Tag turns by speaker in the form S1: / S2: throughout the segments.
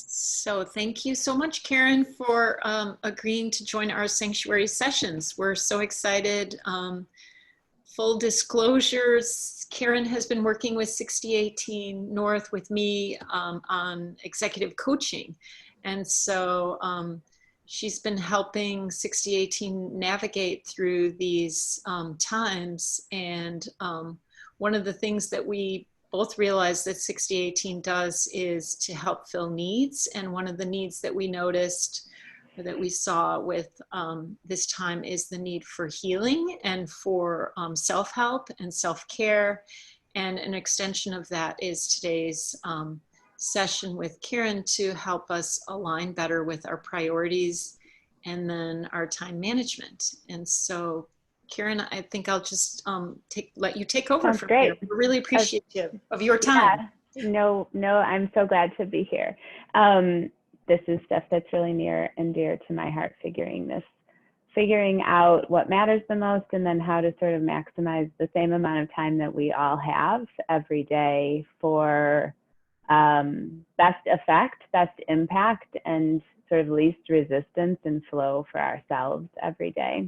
S1: So thank you so much, Karyn, for agreeing to join our sanctuary sessions. We're so excited. Full disclosures, Karyn has been working with 6018 North with me on executive coaching. And so she's been helping 6018 navigate through these times. And one of the things that we both realized that 6018 does is to help fill needs. And one of the needs that we noticed or that we saw with this time is the need for healing and for self-help and self-care. And an extension of that is today's session with Karyn to help us align better with our priorities and then our time management. And so Karyn, I think I'll just let you take over from here. We're really appreciative of your time.
S2: Yeah. No, I'm so glad to be here. This is stuff that's really near and dear to my heart, figuring out what matters the most and then how to sort of maximize the same amount of time that we all have every day for best effect, best impact, and sort of least resistance and flow for ourselves every day.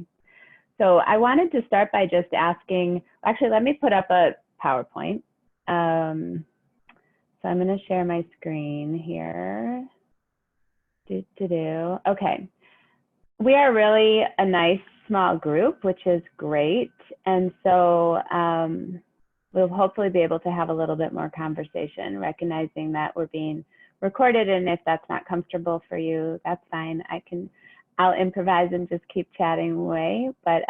S2: So I wanted to start by just asking, actually, let me put up a PowerPoint. So I'm going to share my screen here. Okay. We are really a nice small group, which is great. And so we'll hopefully be able to have a little bit more conversation, recognizing that we're being recorded. And if that's not comfortable for you, that's fine. I'll improvise and just keep chatting away, but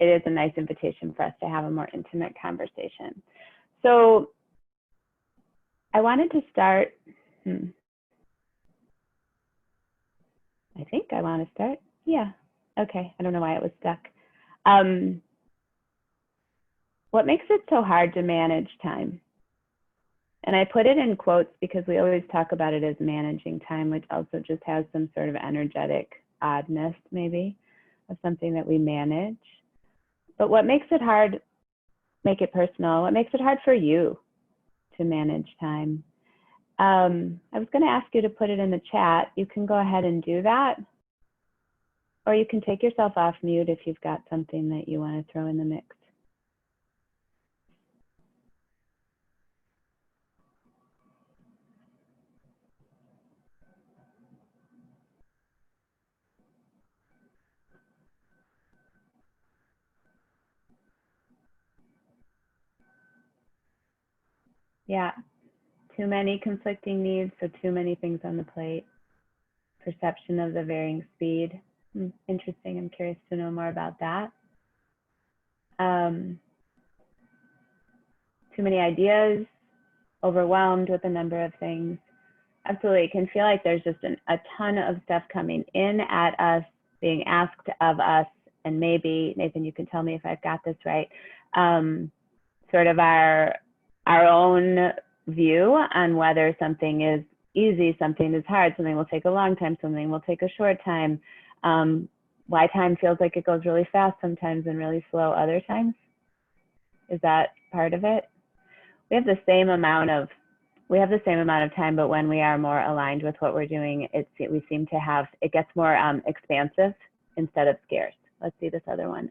S2: it is a nice invitation for us to have a more intimate conversation. So I wanted to start, I think I want to start. Yeah, okay, I don't know why it was stuck. What makes it so hard to manage time? And I put it in quotes because we always talk about it as managing time, which also just has some sort of energetic oddness, maybe, of something that we manage. But what makes it hard, make it personal, what makes it hard for you to manage time? I was going to ask you to put it in the chat. You can go ahead and do that. Or you can take yourself off mute if you've got something that you want to throw in the mix. Yeah, too many conflicting needs, so too many things on the plate. Perception of the varying speed. Interesting, I'm curious to know more about that. Too many ideas, overwhelmed with a number of things. Absolutely, it can feel like there's just a ton of stuff coming in at us, being asked of us, and maybe, Nathan, you can tell me if I've got this right, sort of our own view on whether something is easy, something is hard, something will take a long time, something will take a short time. Why time feels like it goes really fast sometimes and really slow other times. Is that part of it? We have the same amount of time, but when we are more aligned with what we're doing, we seem to have, it gets more expansive instead of scarce. Let's see this other one.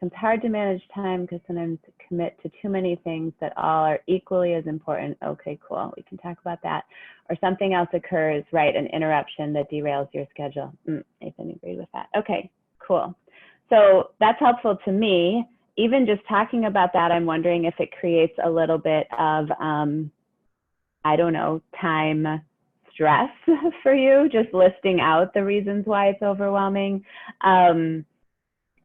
S2: It's hard to manage time because sometimes commit to too many things that all are equally as important. Okay, cool, we can talk about that. Or something else occurs, right, an interruption that derails your schedule. Nathan agreed with that. Okay, cool. So that's helpful to me. Even just talking about that, I'm wondering if it creates a little bit of, I don't know, time stress for you, just listing out the reasons why it's overwhelming.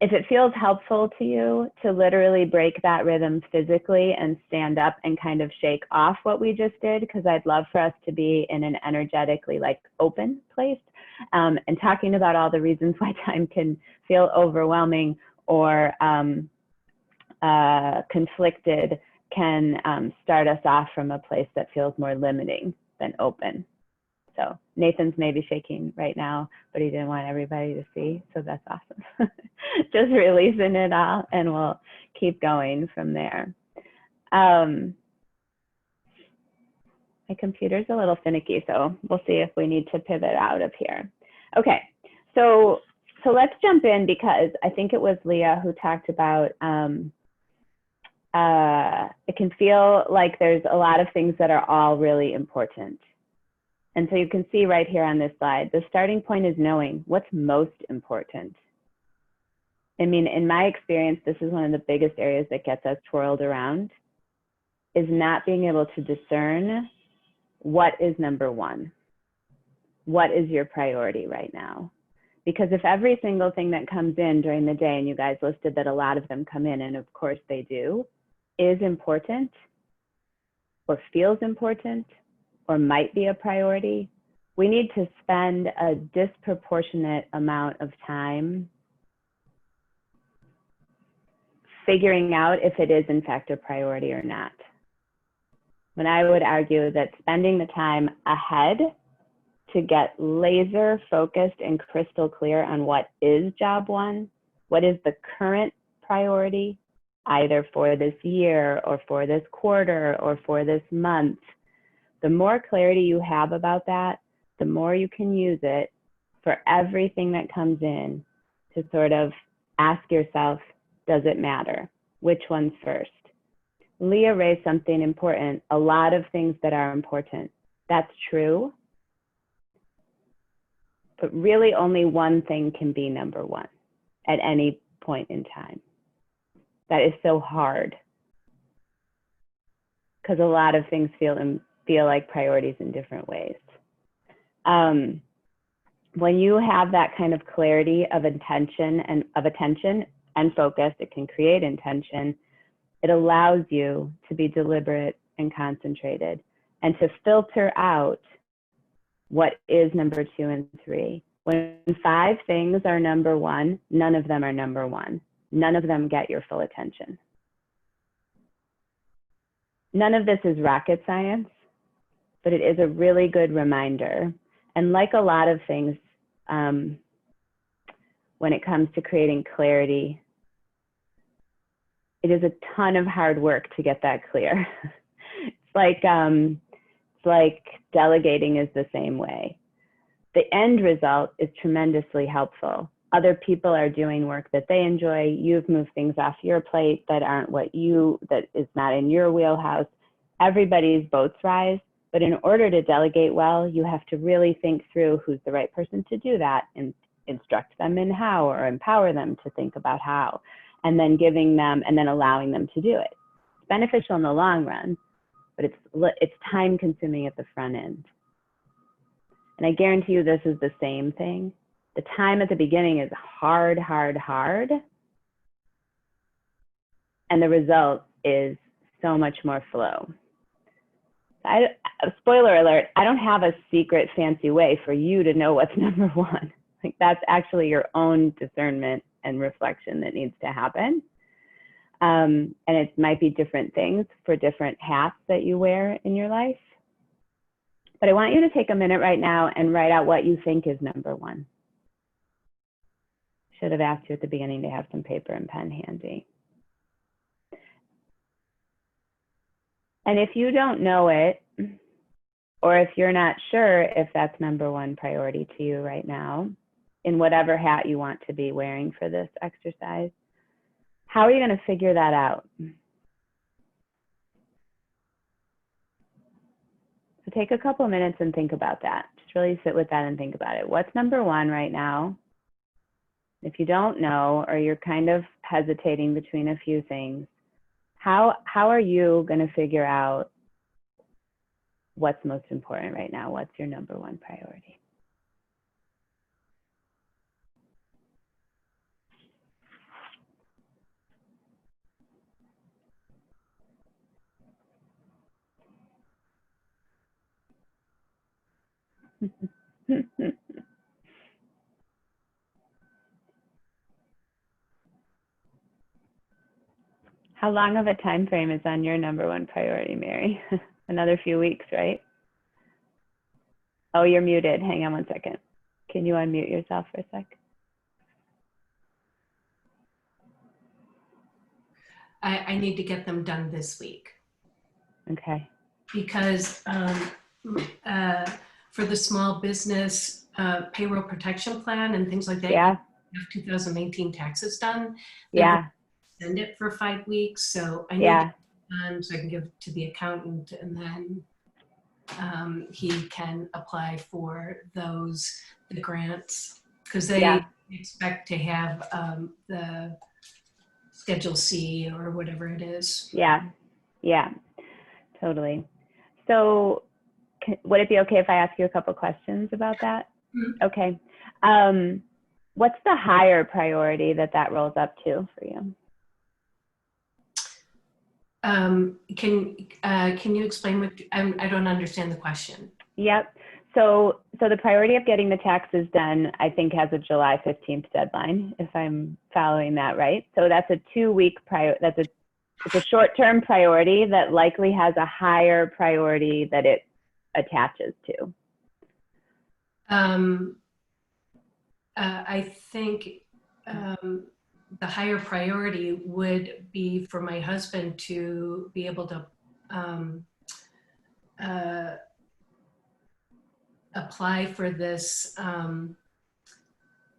S2: If it feels helpful to you to literally break that rhythm physically and stand up and kind of shake off what we just did, because I'd love for us to be in an energetically like open place, and talking about all the reasons why time can feel overwhelming or conflicted can start us off from a place that feels more limiting than open. So Nathan's maybe shaking right now, but he didn't want everybody to see, so that's awesome. Just releasing it all, and we'll keep going from there. My computer's a little finicky, so we'll see if we need to pivot out of here. Okay, so let's jump in, because I think it was Leah who talked about it can feel like there's a lot of things that are all really important. And so you can see right here on this slide, the starting point is knowing what's most important. I mean, in my experience, this is one of the biggest areas that gets us twirled around, is not being able to discern what is number one. What is your priority right now? Because if every single thing that comes in during the day, and you guys listed that a lot of them come in, and of course they do, is important, or feels important, or might be a priority, we need to spend a disproportionate amount of time figuring out if it is in fact a priority or not. When I would argue that spending the time ahead to get laser focused and crystal clear on what is job one, what is the current priority, either for this year or for this quarter or for this month, the more clarity you have about that, the more you can use it for everything that comes in to sort of ask yourself, does it matter? Which one's first? Leah raised something important, a lot of things that are important. That's true, but really only one thing can be number one at any point in time. That is so hard, because a lot of things feel like priorities in different ways. When you have that kind of clarity of intention and of attention and focus, it can create intention. It allows you to be deliberate and concentrated, and to filter out what is number 2 and 3. When 5 things are number 1, none of them are number 1. None of them get your full attention. None of this is rocket science, but it is a really good reminder. And like a lot of things, when it comes to creating clarity, it is a ton of hard work to get that clear. It's like delegating is the same way. The end result is tremendously helpful. Other people are doing work that they enjoy. You've moved things off your plate that aren't that is not in your wheelhouse. Everybody's boats rise, but in order to delegate well, you have to really think through who's the right person to do that, and instruct them in how, or empower them to think about how, and then giving them, and then allowing them to do it. It's beneficial in the long run, but it's time consuming at the front end. And I guarantee you this is the same thing. The time at the beginning is hard, hard, hard. And the result is so much more flow. Spoiler alert, I don't have a secret fancy way for you to know what's number 1. Like, that's actually your own discernment and reflection that needs to happen. And it might be different things for different hats that you wear in your life. But I want you to take a minute right now and write out what you think is number 1. Should have asked you at the beginning to have some paper and pen handy. And if you don't know it, or if you're not sure if that's number 1 priority to you right now, in whatever hat you want to be wearing for this exercise, how are you going to figure that out? So take a couple minutes and think about that. Just really sit with that and think about it. What's number 1 right now? If you don't know, or you're kind of hesitating between a few things, how are you going to figure out what's most important right now? What's your number 1 priority? How long of a time frame is on your number 1 priority, Mary? Another few weeks, right? Oh, you're muted. Hang on one second. Can you unmute yourself for a sec?
S3: I need to get them done this week.
S2: Okay.
S3: Because for the small business payroll protection plan and things like that.
S2: Yeah.
S3: You have 2019 taxes done.
S2: Yeah.
S3: Send it for 5 weeks. So I need
S2: Yeah.
S3: it done so I can give it to the accountant, and then he can apply for the grants, because they
S2: Yeah.
S3: expect to have the Schedule C or whatever it is.
S2: Yeah. Yeah. Totally. So would it be okay if I ask you a couple questions about that?
S3: Mhm.
S2: Okay. What's the higher priority that rolls up to for you?
S3: Can you explain what, I don't understand the question.
S2: Yep. So the priority of getting the taxes done, I think, has a July 15th deadline, if I'm following that right. So that's a 2-week it's a short-term priority that likely has a higher priority that it attaches to.
S3: I think the higher priority would be for my husband to be able to apply for this,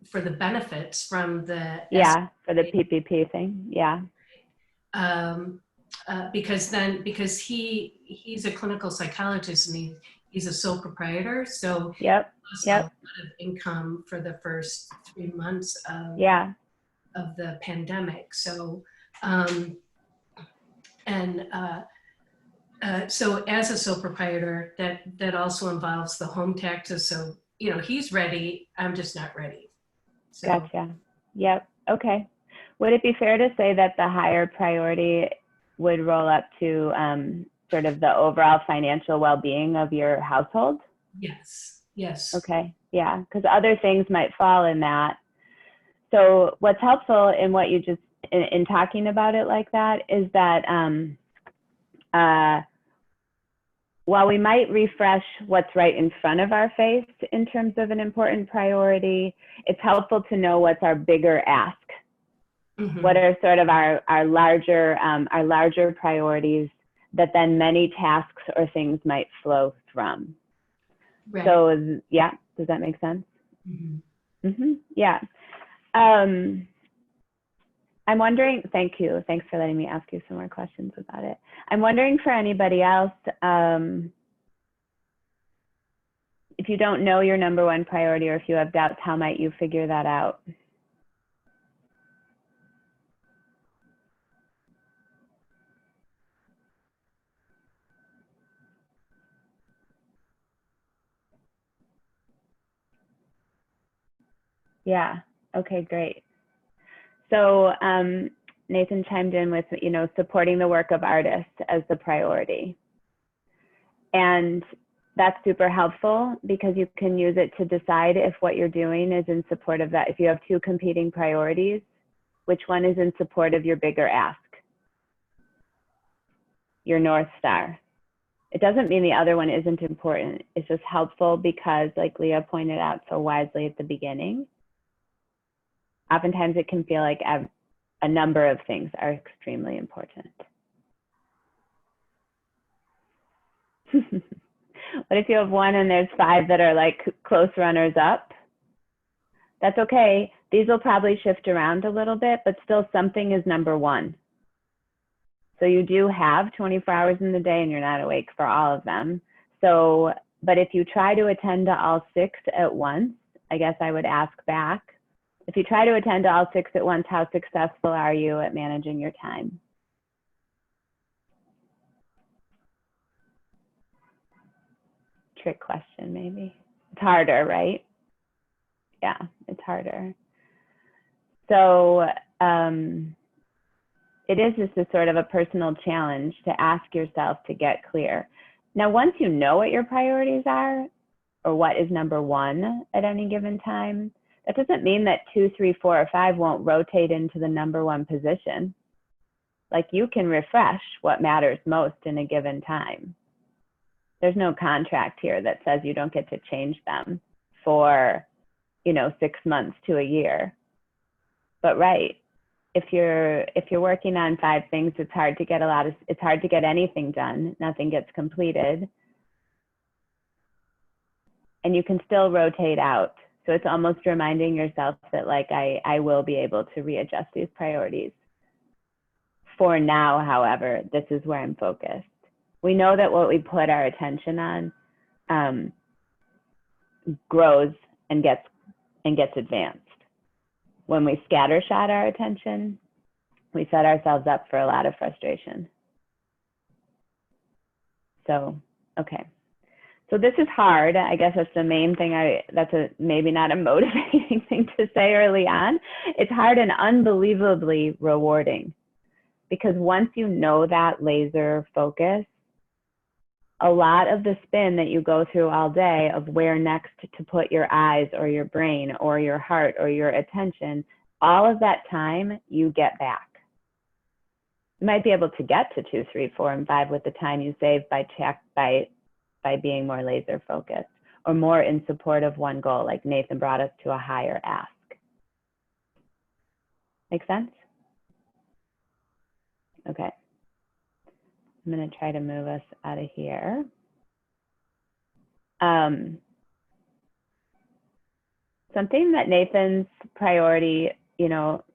S3: for the benefits from the
S2: for the PPP thing. Yeah.
S3: Because he's a clinical psychologist and he's a sole proprietor, so
S2: Yep.
S3: a lot of income for the first 3 months of the pandemic. So so as a sole proprietor, that also involves the home taxes. So he's ready. I'm just not ready. So.
S2: Gotcha. Yep. Okay. Would it be fair to say that the higher priority would roll up to sort of the overall financial well-being of your household?
S3: Yes. Yes.
S2: Okay. Yeah. Because other things might fall in that. So what's helpful in what you just, in talking about it like that, is that while we might refresh what's right in front of our face in terms of an important priority, it's helpful to know what's our bigger ask. Mm-hmm. What are sort of our larger priorities that then many tasks or things might flow from. Right. So yeah, does that make sense? Mm-hmm. Mm-hmm. Yeah. I'm wondering, thank you. Thanks for letting me ask you some more questions about it. I'm wondering for anybody else, if you don't know your number one priority or if you have doubts, how might you figure that out? Yeah, okay, great. So Nathan chimed in with, supporting the work of artists as the priority. And that's super helpful because you can use it to decide if what you're doing is in support of that. If you have two competing priorities, which one is in support of your bigger ask, your North Star. It doesn't mean the other one isn't important. It's just helpful because, like Leah pointed out so wisely at the beginning, oftentimes it can feel like a number of things are extremely important. What if you have one and there's 5 that are like close runners up? That's okay. These will probably shift around a little bit, but still something is number one. So you do have 24 hours in the day and you're not awake for all of them. So, but if you try to attend to all 6 at once, I guess I would ask back, if you try to attend to all 6 at once, how successful are you at managing your time? Trick question, maybe. It's harder, right? Yeah, it's harder. So it is just a sort of a personal challenge to ask yourself to get clear. Now, once you know what your priorities are, or what is number one at any given time, that doesn't mean that 2, 3, 4, or 5 won't rotate into the number one position. Like, you can refresh what matters most in a given time. There's no contract here that says you don't get to change them for, 6 months to a year. But right, if you're working on 5 things, it's hard to get anything done. Nothing gets completed. and you can still rotate out. So it's almost reminding yourself that like, I will be able to readjust these priorities. For now, however, this is where I'm focused. We know that what we put our attention on grows and gets advanced. When we scattershot our attention, we set ourselves up for a lot of frustration. So, okay. So this is hard. I guess that's the main thing. Maybe not a motivating thing to say early on. It's hard and unbelievably rewarding, because once you know that laser focus, a lot of the spin that you go through all day of where next to put your eyes or your brain or your heart or your attention, all of that time you get back. You might be able to get to 2, 3, 4, and 5 with the time you save by being more laser focused or more in support of one goal, like Nathan brought us to a higher ask. Make sense? Okay. I'm going to try to move us out of here. Something that Nathan's priority,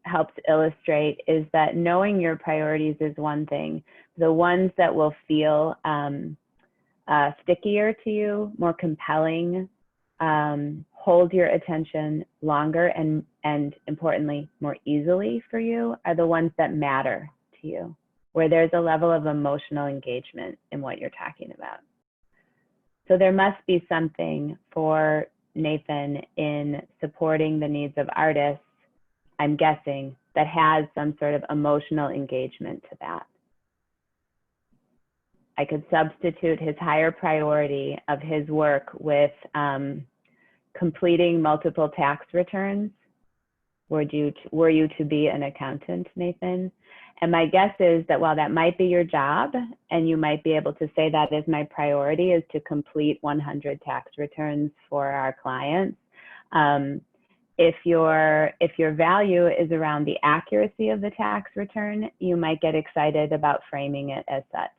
S2: helps illustrate is that knowing your priorities is one thing. The ones that will feel stickier to you, more compelling, hold your attention longer and importantly, more easily for you are the ones that matter to you, where there's a level of emotional engagement in what you're talking about. So there must be something for Nathan in supporting the needs of artists, I'm guessing, that has some sort of emotional engagement to that. I could substitute his higher priority of his work with completing multiple tax returns. Were you to be an accountant, Nathan? And my guess is that while that might be your job, and you might be able to say that is my priority, is to complete 100 tax returns for our clients. If your value is around the accuracy of the tax return, you might get excited about framing it as such.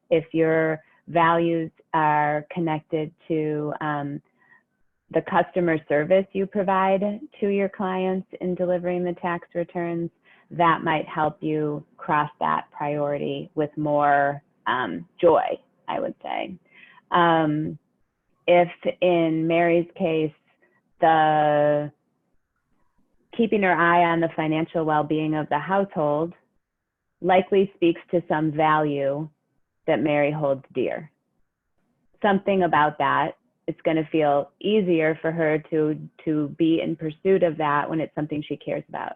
S2: If your values are connected to the customer service you provide to your clients in delivering the tax returns, that might help you cross that priority with more joy, I would say. If in Mary's case, the keeping her eye on the financial well-being of the household likely speaks to some value that Mary holds dear. Something about that, it's going to feel easier for her to be in pursuit of that when it's something she cares about.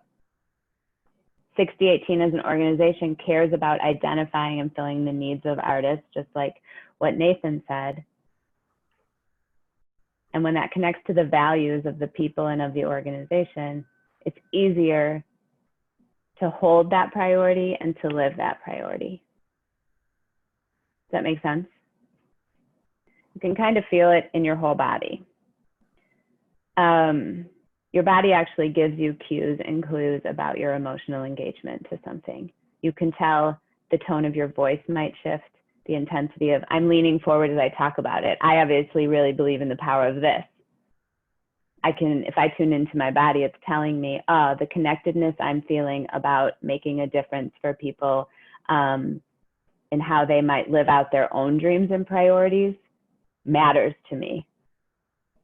S2: 6018 as an organization cares about identifying and filling the needs of artists, just like what Nathan said. And when that connects to the values of the people and of the organization, it's easier to hold that priority and to live that priority. Does that make sense? You can kind of feel it in your whole body. Your body actually gives you cues and clues about your emotional engagement to something. You can tell the tone of your voice might shift, the intensity of, I'm leaning forward as I talk about it. I obviously really believe in the power of this. If I tune into my body, it's telling me, the connectedness I'm feeling about making a difference for people and how they might live out their own dreams and priorities matters to me.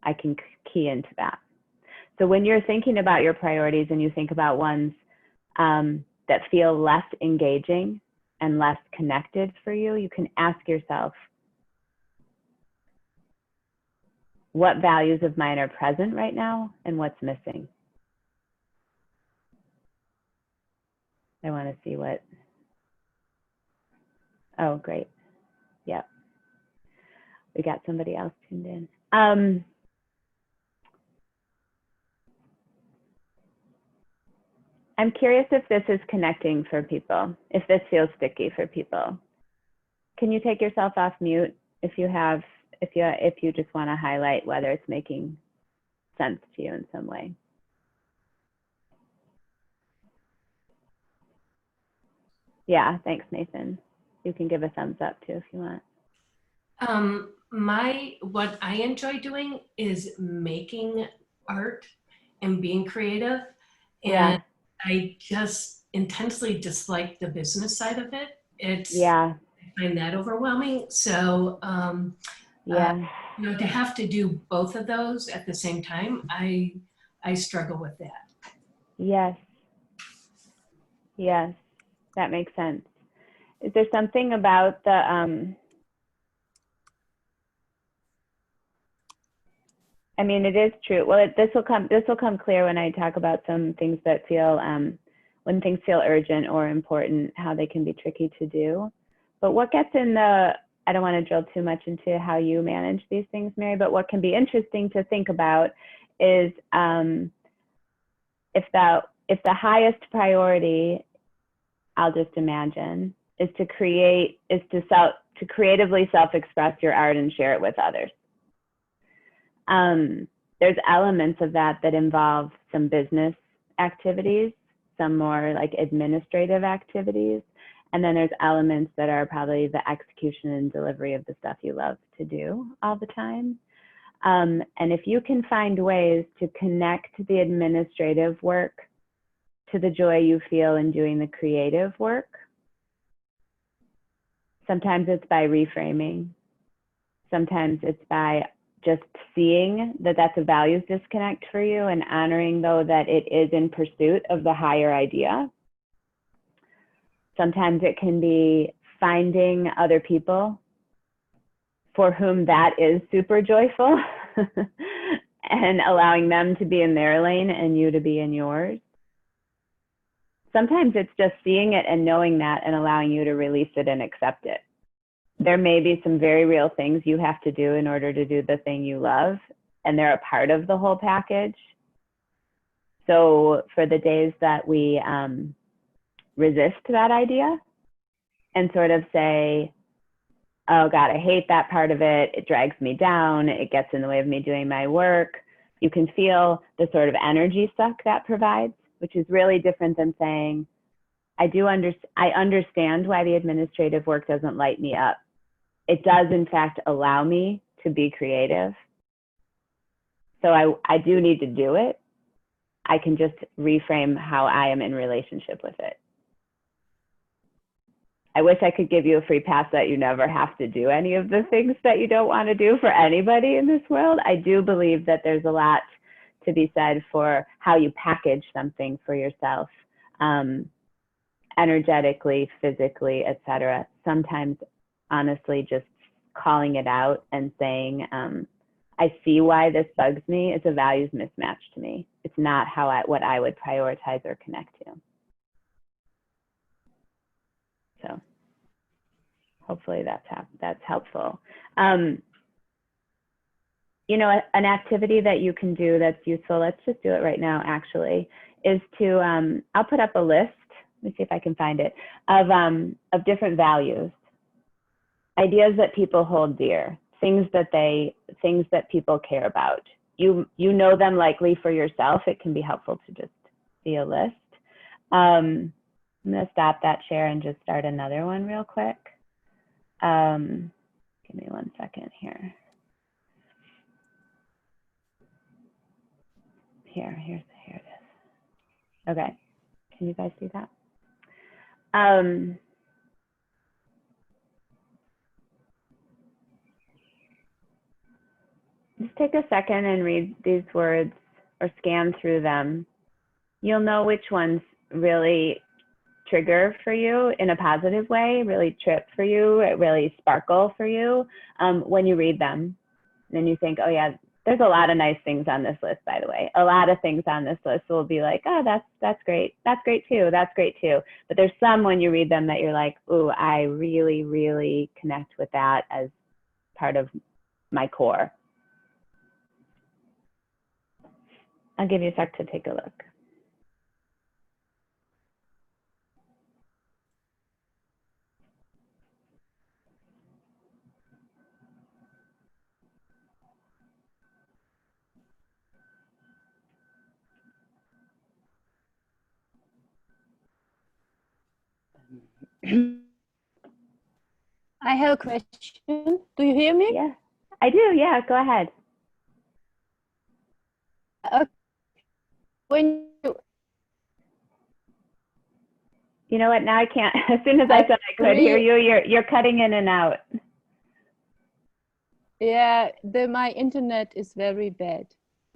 S2: I can key into that. So when you're thinking about your priorities and you think about ones that feel less engaging and less connected for you, you can ask yourself, what values of mine are present right now and what's missing? I want to see what, oh, great. Yep. We got somebody else tuned in. I'm curious if this is connecting for people, if this feels sticky for people. Can you take yourself off mute if you just want to highlight whether it's making sense to you in some way? Yeah, thanks, Nathan. You can give a thumbs up too if you want.
S3: what I enjoy doing is making art and being creative. And
S2: Yeah.
S3: I just intensely dislike the business side of it.
S2: Yeah.
S3: I find that overwhelming. So,
S2: Yeah.
S3: to have to do both of those at the same time, I struggle with that.
S2: Yes. Yes. That makes sense. Is there something about the I mean, it is true. Well, this will come clear when I talk about some things that feel when things feel urgent or important, how they can be tricky to do. But what gets in the I don't want to drill too much into how you manage these things, Mary, but what can be interesting to think about is if the highest priority, I'll just imagine, is to creatively self-express your art and share it with others. There's elements of that involve some business activities, some more like administrative activities, and then there's elements that are probably the execution and delivery of the stuff you love to do all the time. And if you can find ways to connect the administrative work to the joy you feel in doing the creative work, sometimes it's by reframing, sometimes it's by just seeing that that's a values disconnect for you and honoring though that it is in pursuit of the higher idea. Sometimes it can be finding other people for whom that is super joyful and allowing them to be in their lane and you to be in yours. Sometimes it's just seeing it and knowing that and allowing you to release it and accept it. There may be some very real things you have to do in order to do the thing you love, and they're a part of the whole package. So for the days that we resist that idea and sort of say, oh God, I hate that part of it, it drags me down, it gets in the way of me doing my work, you can feel the sort of energy suck that provides, which is really different than saying, I understand why the administrative work doesn't light me up. It does, in fact, allow me to be creative. So I do need to do it. I can just reframe how I am in relationship with it. I wish I could give you a free pass that you never have to do any of the things that you don't want to do for anybody in this world. I do believe that there's a lot to be said for how you package something for yourself, energetically, physically, etc. Sometimes honestly just calling it out and saying, I see why this bugs me. It's a values mismatch to me. It's not what I would prioritize or connect to. So hopefully that's helpful. You know, an activity that you can do that's useful, let's just do it right now actually, is to, I'll put up a list, let me see if I can find it, of different values. Ideas that people hold dear, things that people care about. You know them likely for yourself. It can be helpful to just see a list. I'm gonna stop that share and just start another one real quick. Give me 1 second here. Here it is. Okay, can you guys see that? Just take a second and read these words or scan through them. You'll know which ones really trigger for you in a positive way, really trip for you, really sparkle for you when you read them. And then you think, oh yeah, there's a lot of nice things on this list, by the way. A lot of things on this list will be like, oh, that's great. That's great too. That's great too. But there's some when you read them that you're like, ooh, I really, really connect with that as part of my core. I'll give you a sec to take a look.
S4: I have a question. Do you hear me?
S2: Yeah. I do, yeah, go ahead.
S4: When you,
S2: You know what, now I can't, as soon as I said I could hear you, you're cutting in and out.
S4: yeah, my internet is very bad.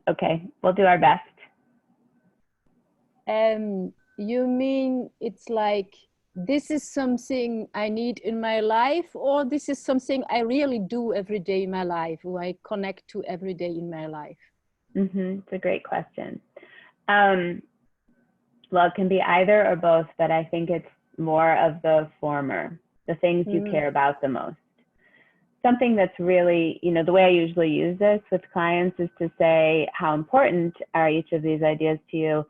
S2: Okay, we'll do our best.
S4: You mean it's like, this is something I need in my life, or this is something I really do every day in my life, who I connect to every day in my life?
S2: It's a great question. Well, it can be either or both, but I think it's more of the former, the things you care about the most. Something that's really, you know, the way I usually use this with clients is to say, how important are each of these ideas to you?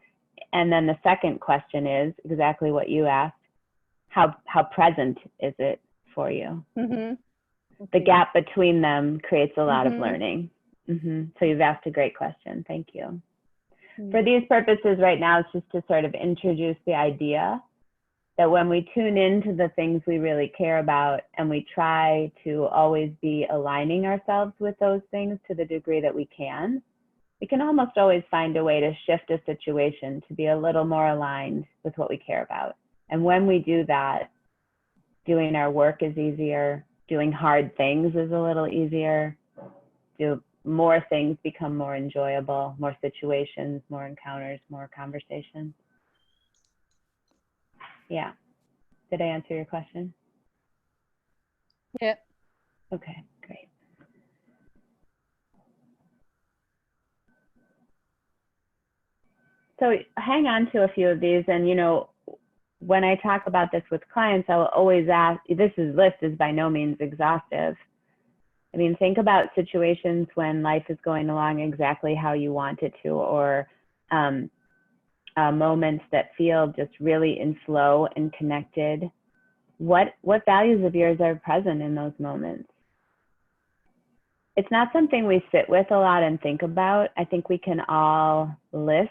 S2: And then the second question is exactly what you asked. How present is it for you?
S4: Okay.
S2: The gap between them creates a lot of learning. So you've asked a great question. Thank you. For these purposes right now, it's just to sort of introduce the idea that when we tune into the things we really care about and we try to always be aligning ourselves with those things to the degree that we can almost always find a way to shift a situation to be a little more aligned with what we care about. And when we do that, doing our work is easier, doing hard things is a little easier, more things become more enjoyable, more situations, more encounters, more conversations. Yeah. Did I answer your question?
S4: Yeah.
S2: Okay, great. So hang on to a few of these, and you know, when I talk about this with clients, I will always ask, this list is by no means exhaustive. I mean, think about situations when life is going along exactly how you want it to, or moments that feel just really in flow and connected. What values of yours are present in those moments? It's not something we sit with a lot and think about. I think we can all list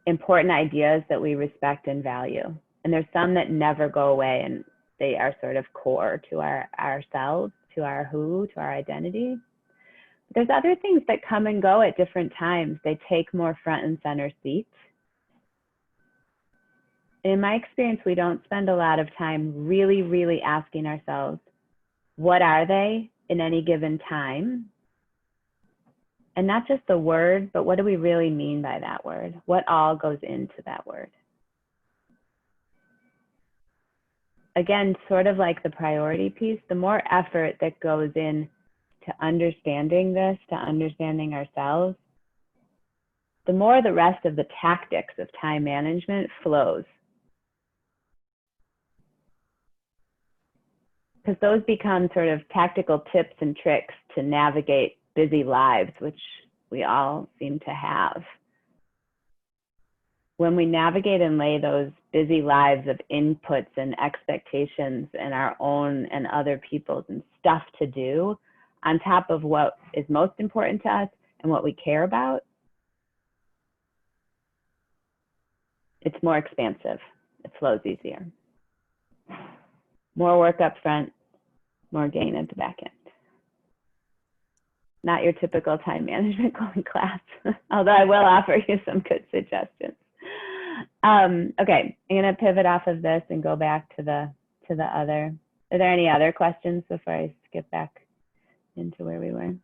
S2: important ideas that we respect and value. And there's some that never go away, and they are sort of core to ourselves, to our who, to our identity. But there's other things that come and go at different times. They take more front and center seats. In my experience, we don't spend a lot of time really, really asking ourselves, what are they in any given time? And not just the word, but what do we really mean by that word? What all goes into that word? Again, sort of like the priority piece, the more effort that goes in to understanding this, to understanding ourselves, the more the rest of the tactics of time management flows. Because those become sort of tactical tips and tricks to navigate busy lives, which we all seem to have. When we navigate and lay those busy lives of inputs and expectations and our own and other people's and stuff to do on top of what is most important to us and what we care about, it's more expansive. It flows easier. More work up front, more gain at the back end. Not your typical time management going class, although I will offer you some good suggestions. Okay, I'm gonna pivot off of this and go back to the other. Are there any other questions before I skip back into where we were?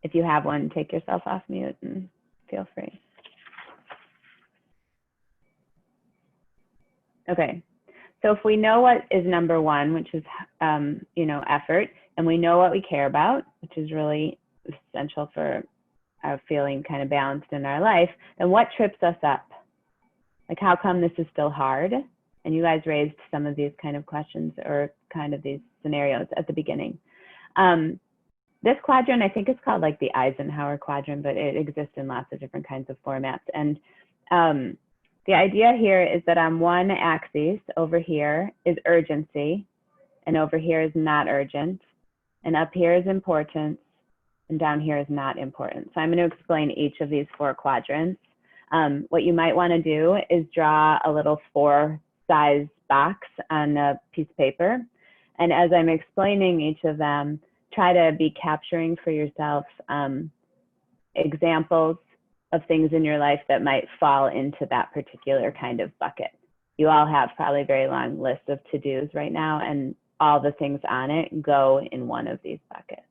S2: If you have one, take yourself off mute and feel free. Okay, so if we know what is number one, which is you know, effort, and we know what we care about, which is really essential for our feeling kind of balanced in our life, then what trips us up? Like, how come this is still hard? And you guys raised some of these kind of questions or kind of these scenarios at the beginning. This quadrant, I think it's called like the Eisenhower quadrant, but it exists in lots of different kinds of formats. And the idea here is that on one axis over here is urgency, and over here is not urgent, and up here is importance, and down here is not important. So I'm going to explain each of these four quadrants. What you might want to do is draw a little 4-size box on a piece of paper, And as I'm explaining each of them, try to be capturing for yourself examples of things in your life that might fall into that particular kind of bucket. You all have probably a very long list of to-dos right now, and all the things on it go in one of these buckets.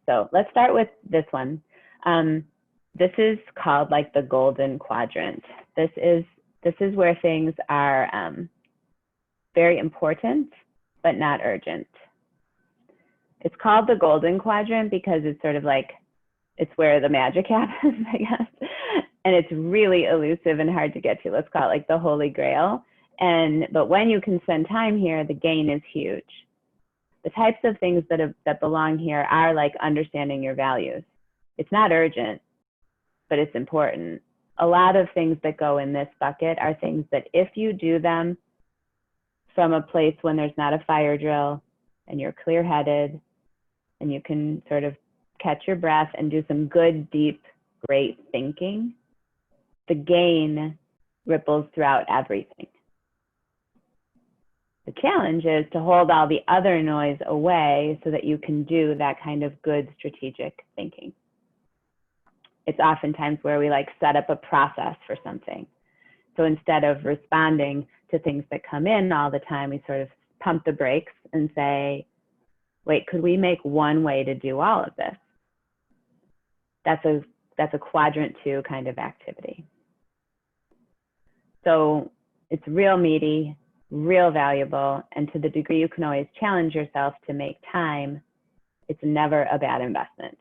S2: So let's start with this one. This is called like the golden quadrant. This is where things are very important, but not urgent. It's called the golden quadrant because it's sort of like, it's where the magic happens, I guess. And it's really elusive and hard to get to. Let's call it like the holy grail. But when you can spend time here, the gain is huge. The types of things that belong here are like understanding your values. It's not urgent, but it's important. A lot of things that go in this bucket are things that if you do them from a place when there's not a fire drill and you're clear-headed and you can sort of catch your breath and do some good, deep, great thinking, the gain ripples throughout everything. The challenge is to hold all the other noise away so that you can do that kind of good strategic thinking. It's oftentimes where we like set up a process for something. So instead of responding to things that come in all the time, we sort of pump the brakes and say, wait, could we make one way to do all of this? That's a quadrant 2 kind of activity. So it's real meaty, real valuable, and to the degree you can always challenge yourself to make time, it's never a bad investment.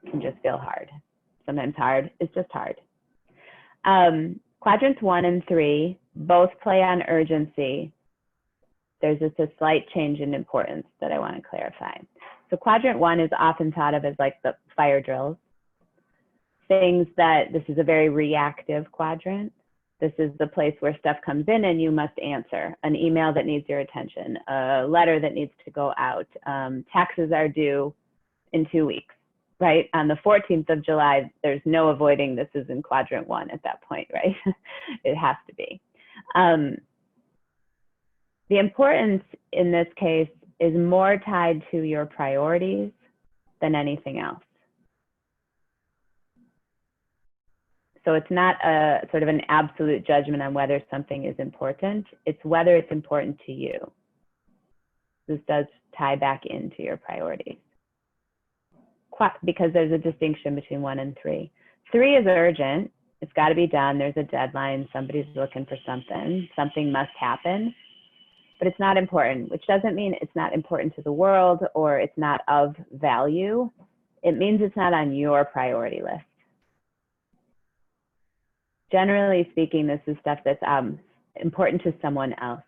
S2: It can just feel hard. Sometimes hard is just hard. Quadrants 1 and 3 both play on urgency. There's just a slight change in importance that I want to clarify. So quadrant 1 is often thought of as like the fire drills. Things that, this is a very reactive quadrant. This is the place where stuff comes in and you must answer. An email that needs your attention, a letter that needs to go out. Taxes are due in 2 weeks, right? On the 14th of July, there's no avoiding this is in quadrant 1 at that point, right? It has to be. The importance in this case is more tied to your priorities than anything else. So it's not a sort of an absolute judgment on whether something is important. It's whether it's important to you. This does tie back into your priorities. Because there's a distinction between 1 and 3. 3 is urgent. It's got to be done. There's a deadline. Somebody's looking for something. Something must happen. But it's not important, which doesn't mean it's not important to the world or it's not of value. It means it's not on your priority list. Generally speaking, this is stuff that's important to someone else,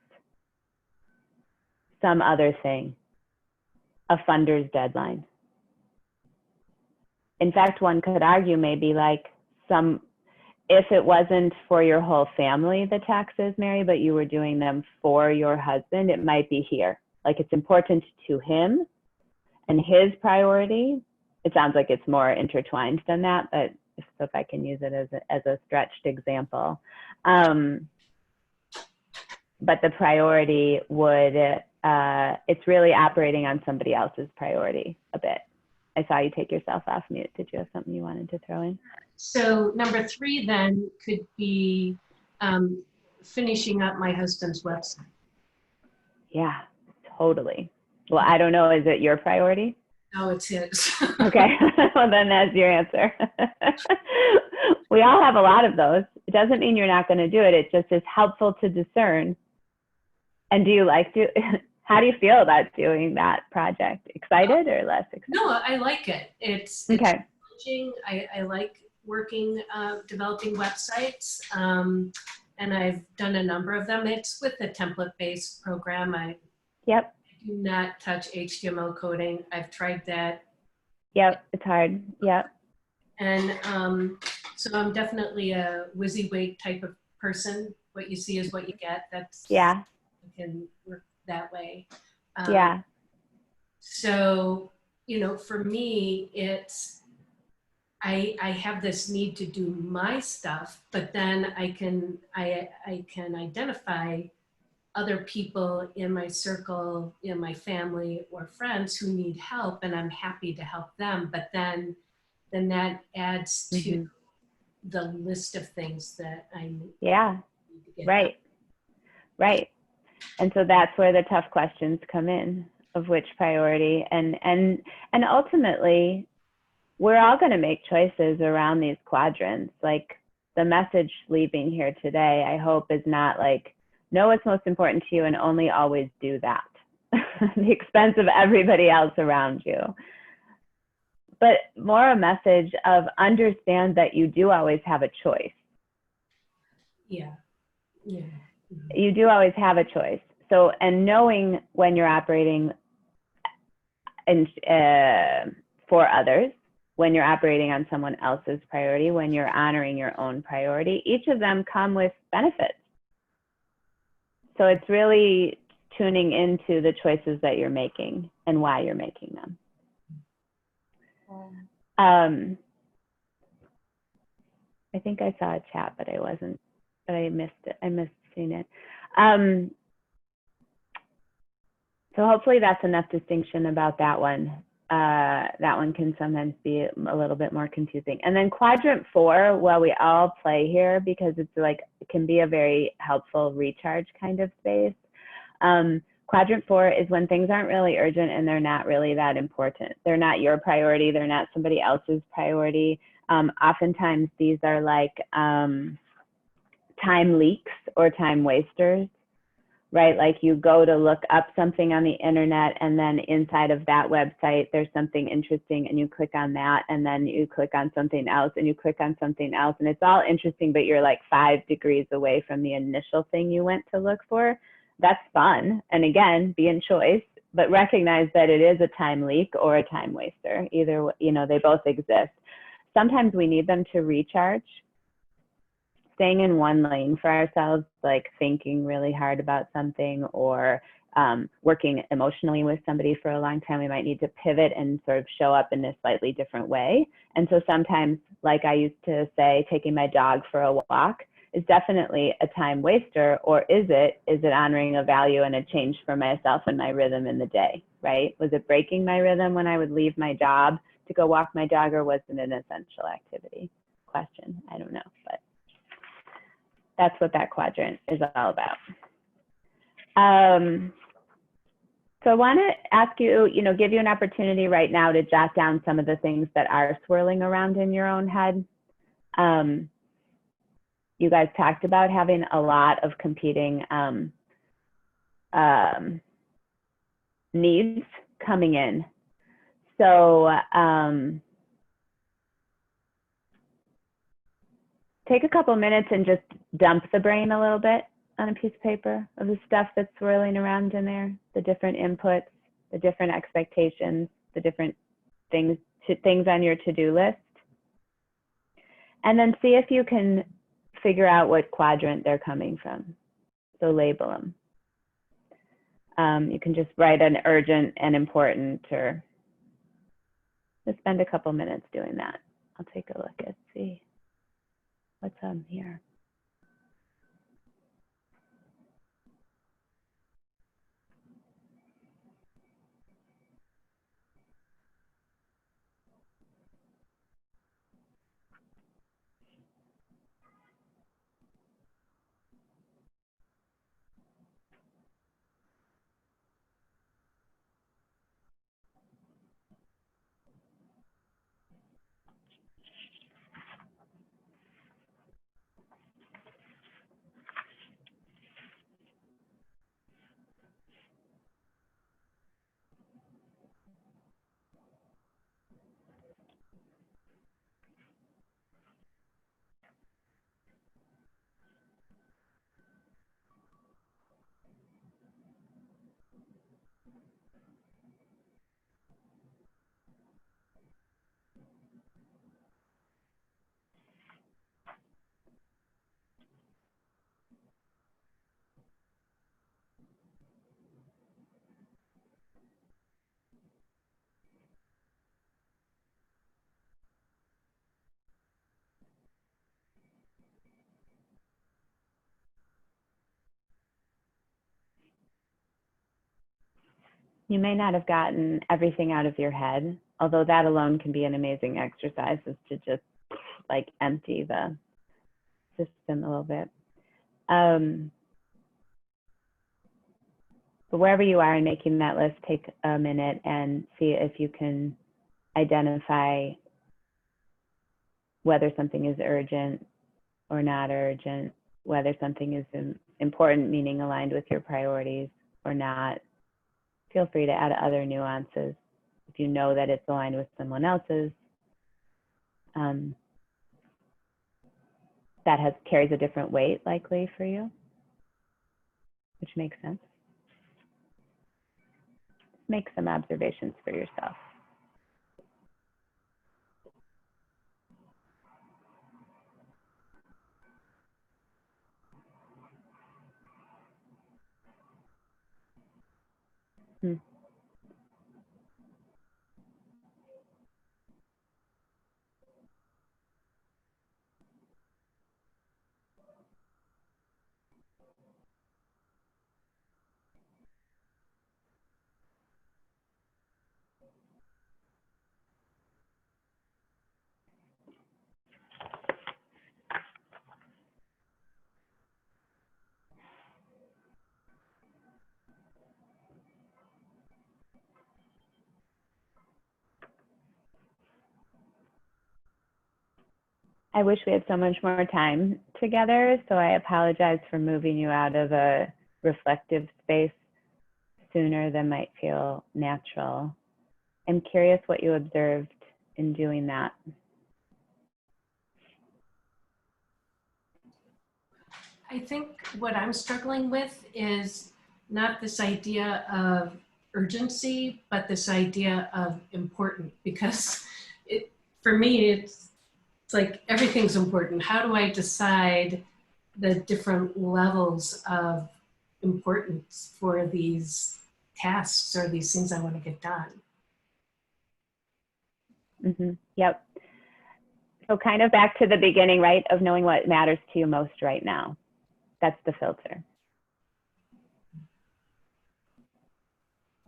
S2: some other thing, a funder's deadline. In fact, one could argue maybe like if it wasn't for your whole family, the taxes, Mary, but you were doing them for your husband, it might be here. Like it's important to him and his priority. It sounds like it's more intertwined than that, but if I can use it as a stretched example. But the priority would, it's really operating on somebody else's priority a bit. I saw you take yourself off mute. Did you have something you wanted to throw in?
S3: So number 3 then could be finishing up my husband's website.
S2: Yeah, totally. Well, I don't know, is it your priority?
S3: No, it's his.
S2: Okay, well then that's your answer. We all have a lot of those. It doesn't mean you're not going to do it. It just is helpful to discern. And do you like to, how do you feel about doing that project? Excited or less excited?
S3: No, I like it. It's
S2: okay.
S3: challenging. I like working, developing websites. And I've done a number of them. It's with a template-based program.
S2: Yep.
S3: Do not touch HTML coding. I've tried that.
S2: Yep, it's hard. Yep.
S3: And so I'm definitely a WYSIWYG type of person. What you see is what you get. That's,
S2: yeah.
S3: it can work that way.
S2: Yeah.
S3: So, you know, for me, it's, I have this need to do my stuff, but then I can identify other people in my circle, in my family or friends who need help, and I'm happy to help them. But then that adds to the list of things that I need
S2: Yeah,
S3: to get
S2: right, right. And so that's where the tough questions come in, of which priority. And ultimately, we're all going to make choices around these quadrants. Like, the message leaving here today, I hope, is not like, know what's most important to you and only always do that at the expense of everybody else around you. But more a message of understand that you do always have a choice.
S3: Yeah. Yeah.
S2: You do always have a choice. So, and knowing when you're operating in, for others, when you're operating on someone else's priority, when you're honoring your own priority, each of them come with benefits. So it's really tuning into the choices that you're making and why you're making them. I think I saw a chat, but I missed it. I missed seeing it. So hopefully that's enough distinction about that one. That one can sometimes be a little bit more confusing. And then quadrant 4, well, we all play here because it's like, it can be a very helpful recharge kind of space. Quadrant 4 is when things aren't really urgent and they're not really that important. They're not your priority. They're not somebody else's priority. Oftentimes these are like time leaks or time wasters, right? Like, you go to look up something on the internet, and then inside of that website, there's something interesting, and you click on that, and then you click on something else, and you click on something else, and it's all interesting, but you're like 5 degrees away from the initial thing you went to look for. That's fun. And again, be in choice, but recognize that it is a time leak or a time waster. Either, they both exist. Sometimes we need them to recharge. Staying in one lane for ourselves, like thinking really hard about something, or working emotionally with somebody for a long time, we might need to pivot and sort of show up in a slightly different way. And so sometimes, like I used to say, taking my dog for a walk is definitely a time waster, or is it honoring a value and a change for myself and my rhythm in the day, right? Was it breaking my rhythm when I would leave my job to go walk my dog, or was it an essential activity? Question, I don't know, but that's what that quadrant is all about. So I want to ask you, give you an opportunity right now to jot down some of the things that are swirling around in your own head. You guys talked about having a lot of competing needs coming in. So take a couple minutes and just dump the brain a little bit on a piece of paper of the stuff that's swirling around in there, the different inputs, the different expectations, the different things on your to-do list. And then see if you can figure out what quadrant they're coming from. So label them. You can just write an urgent and important, or just spend a couple minutes doing that. I'll take a look and see what's on here. You may not have gotten everything out of your head, although that alone can be an amazing exercise, is to just like empty the system a little bit. But wherever you are in making that list, take a minute and see if you can identify whether something is urgent or not urgent, whether something is important, meaning aligned with your priorities, or not. Feel free to add other nuances if you know that it's aligned with someone else's. That carries a different weight likely for you, which makes sense. Make some observations for yourself. I wish we had so much more time together, so I apologize for moving you out of a reflective space sooner than might feel natural. I'm curious what you observed in doing that.
S3: I think what I'm struggling with is not this idea of urgency, but this idea of important, because for me, it's like everything's important. How do I decide the different levels of importance for these tasks or these things I want to get done?
S2: Yep. So kind of back to the beginning, right, of knowing what matters to you most right now. That's the filter.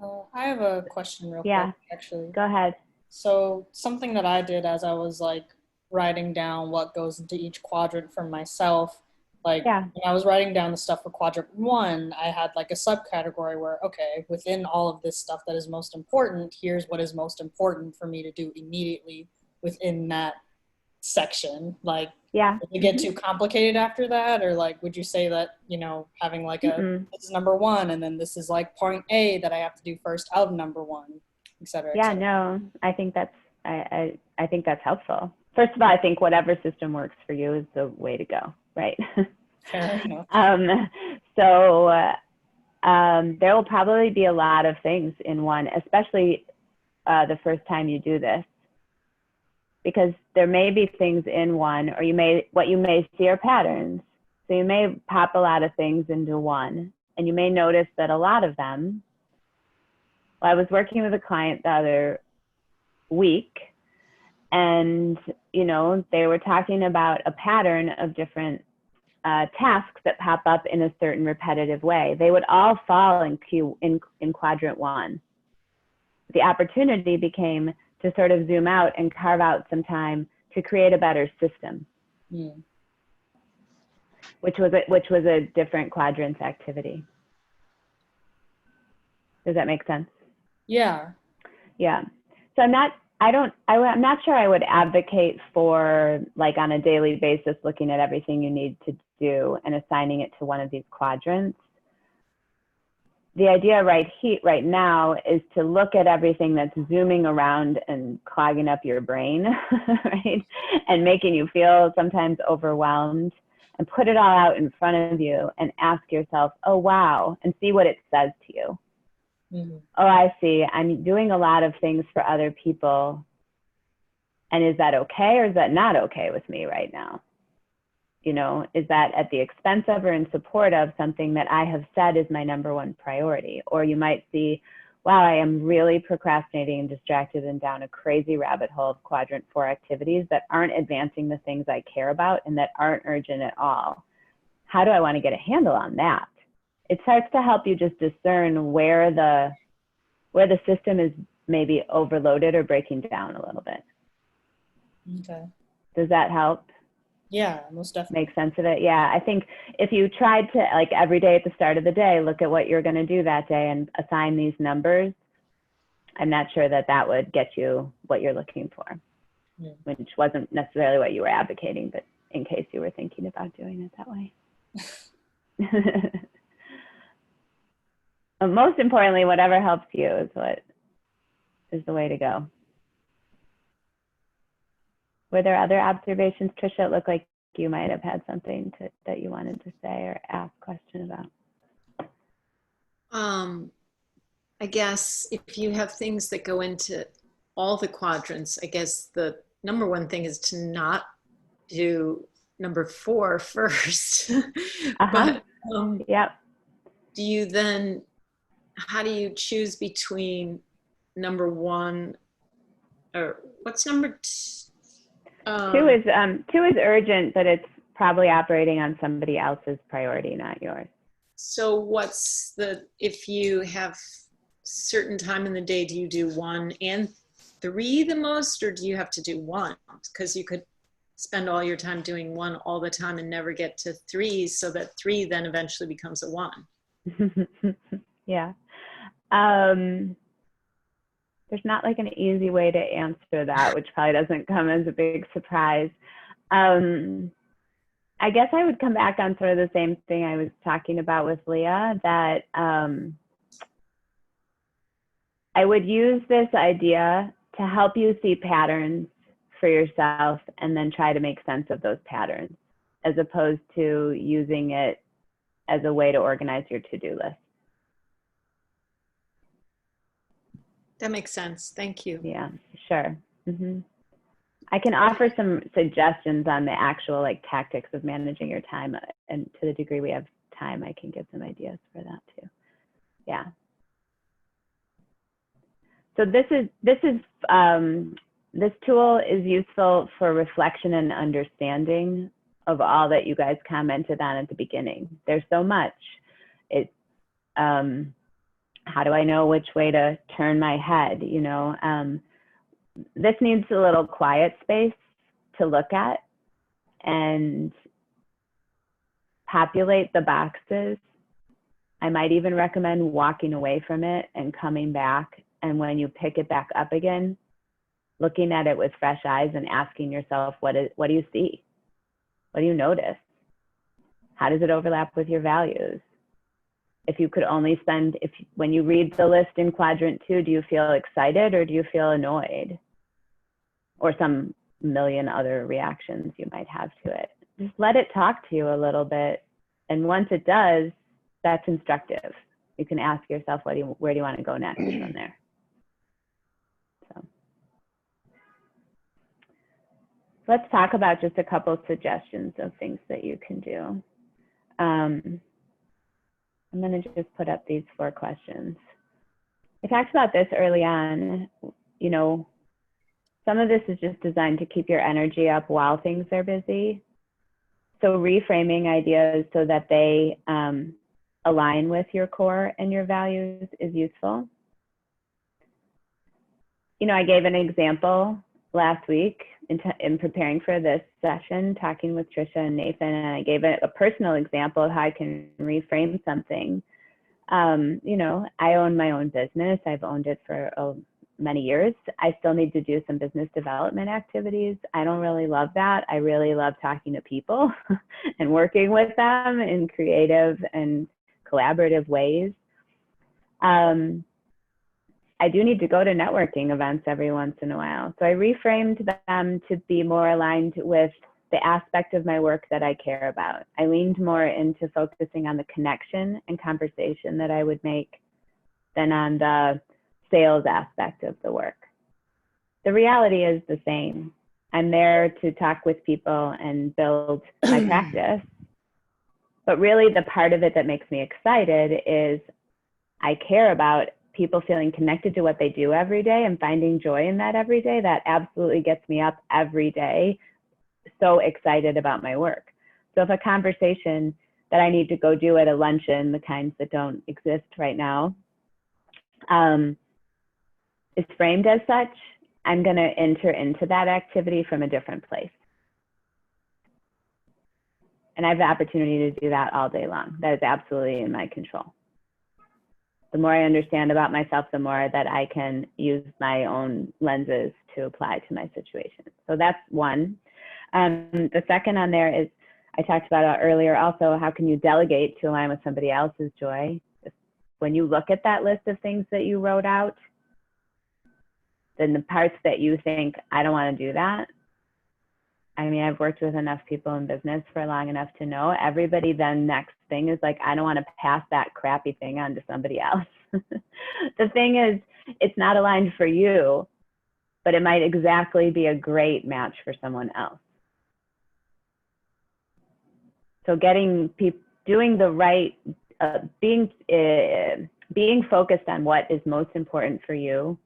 S5: I have a question real
S2: Yeah.
S5: quick, actually.
S2: Go ahead.
S5: So something that I did as I was like writing down what goes into each quadrant for myself, like when I was writing down the stuff for quadrant 1, I had like a subcategory where, okay, within all of this stuff that is most important, here's what is most important for me to do immediately within that section. Like, would it get too complicated after that? Or like, would you say that, you know, having like this is number 1, and then this is like point A that I have to do first out of number 1, et cetera, et cetera.
S2: No, I think that's, I think that's helpful. First of all, I think whatever system works for you is the way to go, right?
S5: Fair enough.
S2: There will probably be a lot of things in one, especially the first time you do this, because there may be things in one, or what you may see are patterns. So you may pop a lot of things into one, and you may notice that a lot of them. Well, I was working with a client the other week, and you know, they were talking about a pattern of different tasks that pop up in a certain repetitive way. They would all fall in quadrant 1. The opportunity became to sort of zoom out and carve out some time to create a better system, which was a different quadrants activity. Does that make sense?
S5: Yeah.
S2: Yeah. So I'm not sure I would advocate for, like, on a daily basis looking at everything you need to do and assigning it to one of these quadrants. The idea right now is to look at everything that's zooming around and clogging up your brain, right? And making you feel sometimes overwhelmed, and put it all out in front of you and ask yourself, oh, wow, and see what it says to you. Oh, I see. I'm doing a lot of things for other people. And is that okay, or is that not okay with me right now? You know, is that at the expense of or in support of something that I have said is my number 1 priority? Or you might see, wow, I am really procrastinating and distracted and down a crazy rabbit hole of quadrant 4 activities that aren't advancing the things I care about and that aren't urgent at all. How do I want to get a handle on that? It starts to help you just discern where the where the system is maybe overloaded or breaking down a little bit.
S5: Okay.
S2: Does that help?
S5: Yeah, most definitely.
S2: Make sense of it? Yeah, I think if you tried to, like, every day at the start of the day, look at what you're going to do that day and assign these numbers, I'm not sure that that would get you what you're looking for, which wasn't necessarily what you were advocating, but in case you were thinking about doing it that way. Most importantly, whatever helps you is what is the way to go. Were there other observations, Tricia? It looked like you might have had something that you wanted to say or ask a question about.
S1: I guess if you have things that go into all the quadrants, I guess the number one thing is to not do number 4 first. But
S2: yep.
S1: do you then, how do you choose between number 1 or what's number 2?
S2: 2 is urgent, but it's probably operating on somebody else's priority, not yours.
S1: So what's the, if you have certain time in the day, do you do 1 and 3 the most, or do you have to do 1? Because you could spend all your time doing 1 all the time and never get to 3, so that 3 then eventually becomes a 1.
S2: Yeah. There's not like an easy way to answer that, which probably doesn't come as a big surprise. I guess I would come back on sort of the same thing I was talking about with Leah, that I would use this idea to help you see patterns for yourself and then try to make sense of those patterns, as opposed to using it as a way to organize your to-do list.
S1: That makes sense. Thank you.
S2: Yeah, sure. I can offer some suggestions on the actual like tactics of managing your time, and to the degree we have time, I can give some ideas for that too. Yeah. So this tool is useful for reflection and understanding of all that you guys commented on at the beginning. There's so much. How do I know which way to turn my head? You know, this needs a little quiet space to look at and populate the boxes. I might even recommend walking away from it and coming back. And when you pick it back up again, looking at it with fresh eyes and asking yourself, what do you see? What do you notice? How does it overlap with your values? If you could only spend, when you read the list in quadrant 2, do you feel excited or do you feel annoyed? Or some million other reactions you might have to it. Just let it talk to you a little bit. And once it does, that's instructive. You can ask yourself, where do you want to go next from there? So let's talk about just a couple of suggestions of things that you can do. I'm going to just put up these 4 questions. I talked about this early on. You know, some of this is just designed to keep your energy up while things are busy. So reframing ideas so that they align with your core and your values is useful. You know, I gave an example last week in preparing for this session, talking with Tricia and Nathan, and I gave a personal example of how I can reframe something. You know, I own my own business. I've owned it for many years. I still need to do some business development activities. I don't really love that. I really love talking to people and working with them in creative and collaborative ways. I do need to go to networking events every once in a while. So I reframed them to be more aligned with the aspect of my work that I care about. I leaned more into focusing on the connection and conversation that I would make than on the sales aspect of the work. The reality is the same. I'm there to talk with people and build my practice. But really the part of it that makes me excited is I care about people feeling connected to what they do every day and finding joy in that every day. That absolutely gets me up every day, so excited about my work. So if a conversation that I need to go do at a luncheon, the kinds that don't exist right now, is framed as such, I'm going to enter into that activity from a different place. And I have the opportunity to do that all day long. That is absolutely in my control. The more I understand about myself, the more that I can use my own lenses to apply to my situation. So that's one. The second on there is, I talked about earlier also, how can you delegate to align with somebody else's joy? When you look at that list of things that you wrote out, then the parts that you think, I don't want to do that. I mean, I've worked with enough people in business for long enough to know everybody then next thing is like, I don't want to pass that crappy thing on to somebody else. The thing is, it's not aligned for you, but it might exactly be a great match for someone else. So doing the right, being focused on what is most important for you,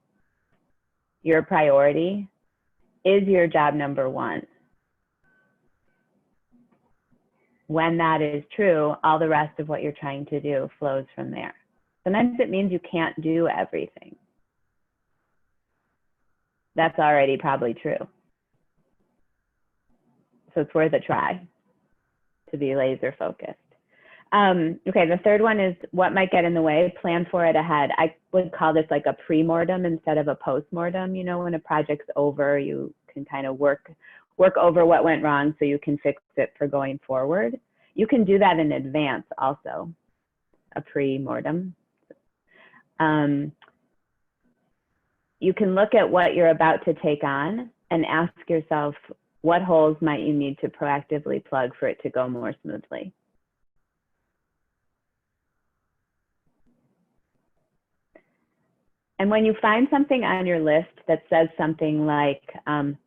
S2: your priority, is your job number one. When that is true, all the rest of what you're trying to do flows from there. Sometimes it means you can't do everything. That's already probably true. So it's worth a try to be laser focused. Okay, the third one is what might get in the way. Plan for it ahead. I would call this like a pre-mortem instead of a post-mortem. You know, when a project's over, you can kind of work over what went wrong so you can fix it for going forward. You can do that in advance also, a pre-mortem. You can look at what you're about to take on and ask yourself, what holes might you need to proactively plug for it to go more smoothly? And when you find something on your list that says something like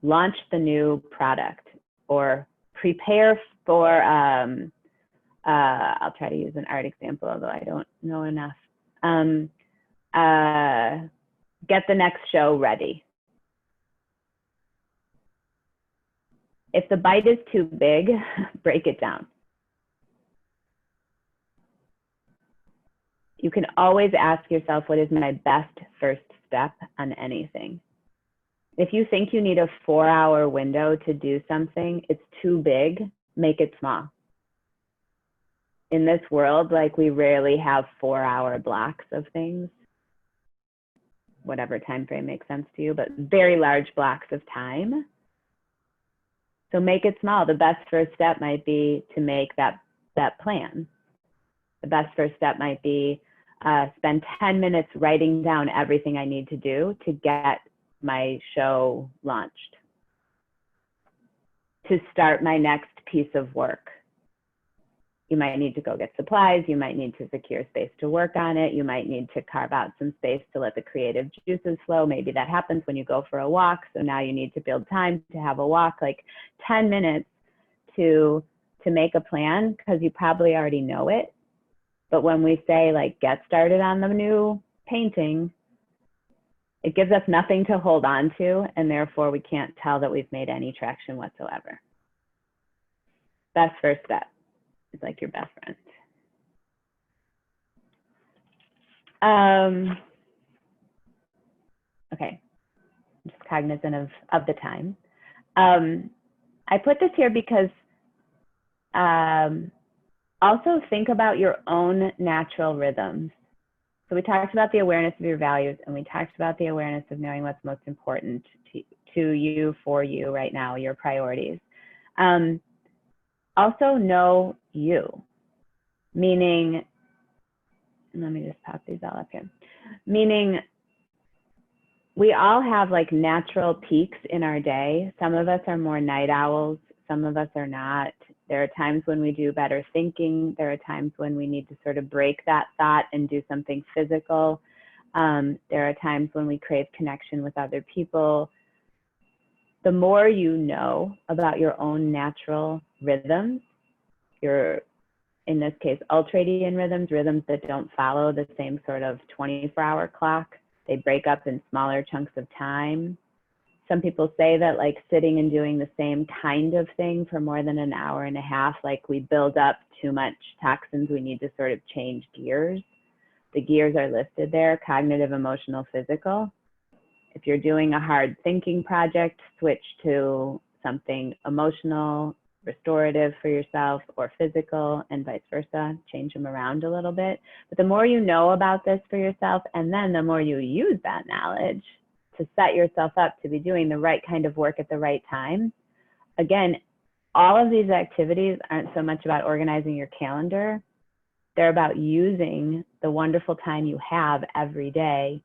S2: launch the new product or prepare for, I'll try to use an art example, although I don't know enough. Get the next show ready. If the bite is too big, break it down. You can always ask yourself, what is my best first step on anything? If you think you need a 4-hour window to do something, it's too big, make it small. In this world, like, we rarely have 4-hour blocks of things, whatever time frame makes sense to you, but very large blocks of time. So make it small. The best first step might be to make that plan. The best first step might be spend 10 minutes writing down everything I need to do to get my show launched, to start my next piece of work. You might need to go get supplies. You might need to secure space to work on it. You might need to carve out some space to let the creative juices flow. Maybe that happens when you go for a walk. So now you need to build time to have a walk, like 10 minutes to make a plan, because you probably already know it. But when we say, like, get started on the new painting, it gives us nothing to hold on to, and therefore we can't tell that we've made any traction whatsoever. Best first step is like your best friend. Okay, I'm just cognizant of the time. I put this here because also think about your own natural rhythms. So we talked about the awareness of your values, and we talked about the awareness of knowing what's most important to you, for you right now, your priorities. Also know you, meaning, let me just pop these all up here. Meaning, we all have like natural peaks in our day. Some of us are more night owls, some of us are not. There are times when we do better thinking. There are times when we need to sort of break that thought and do something physical. There are times when we crave connection with other people. The more you know about your own natural rhythms, your, in this case, ultradian rhythms that don't follow the same sort of 24-hour clock. They break up in smaller chunks of time. Some people say that, like, sitting and doing the same kind of thing for more than an hour and a half, like, we build up too much toxins. We need to sort of change gears. The gears are listed there: cognitive, emotional, physical. If you're doing a hard thinking project, switch to something emotional, restorative for yourself, or physical, and vice versa. Change them around a little bit. But the more you know about this for yourself, and then the more you use that knowledge to set yourself up to be doing the right kind of work at the right time. Again, all of these activities aren't so much about organizing your calendar. They're about using the wonderful time you have every day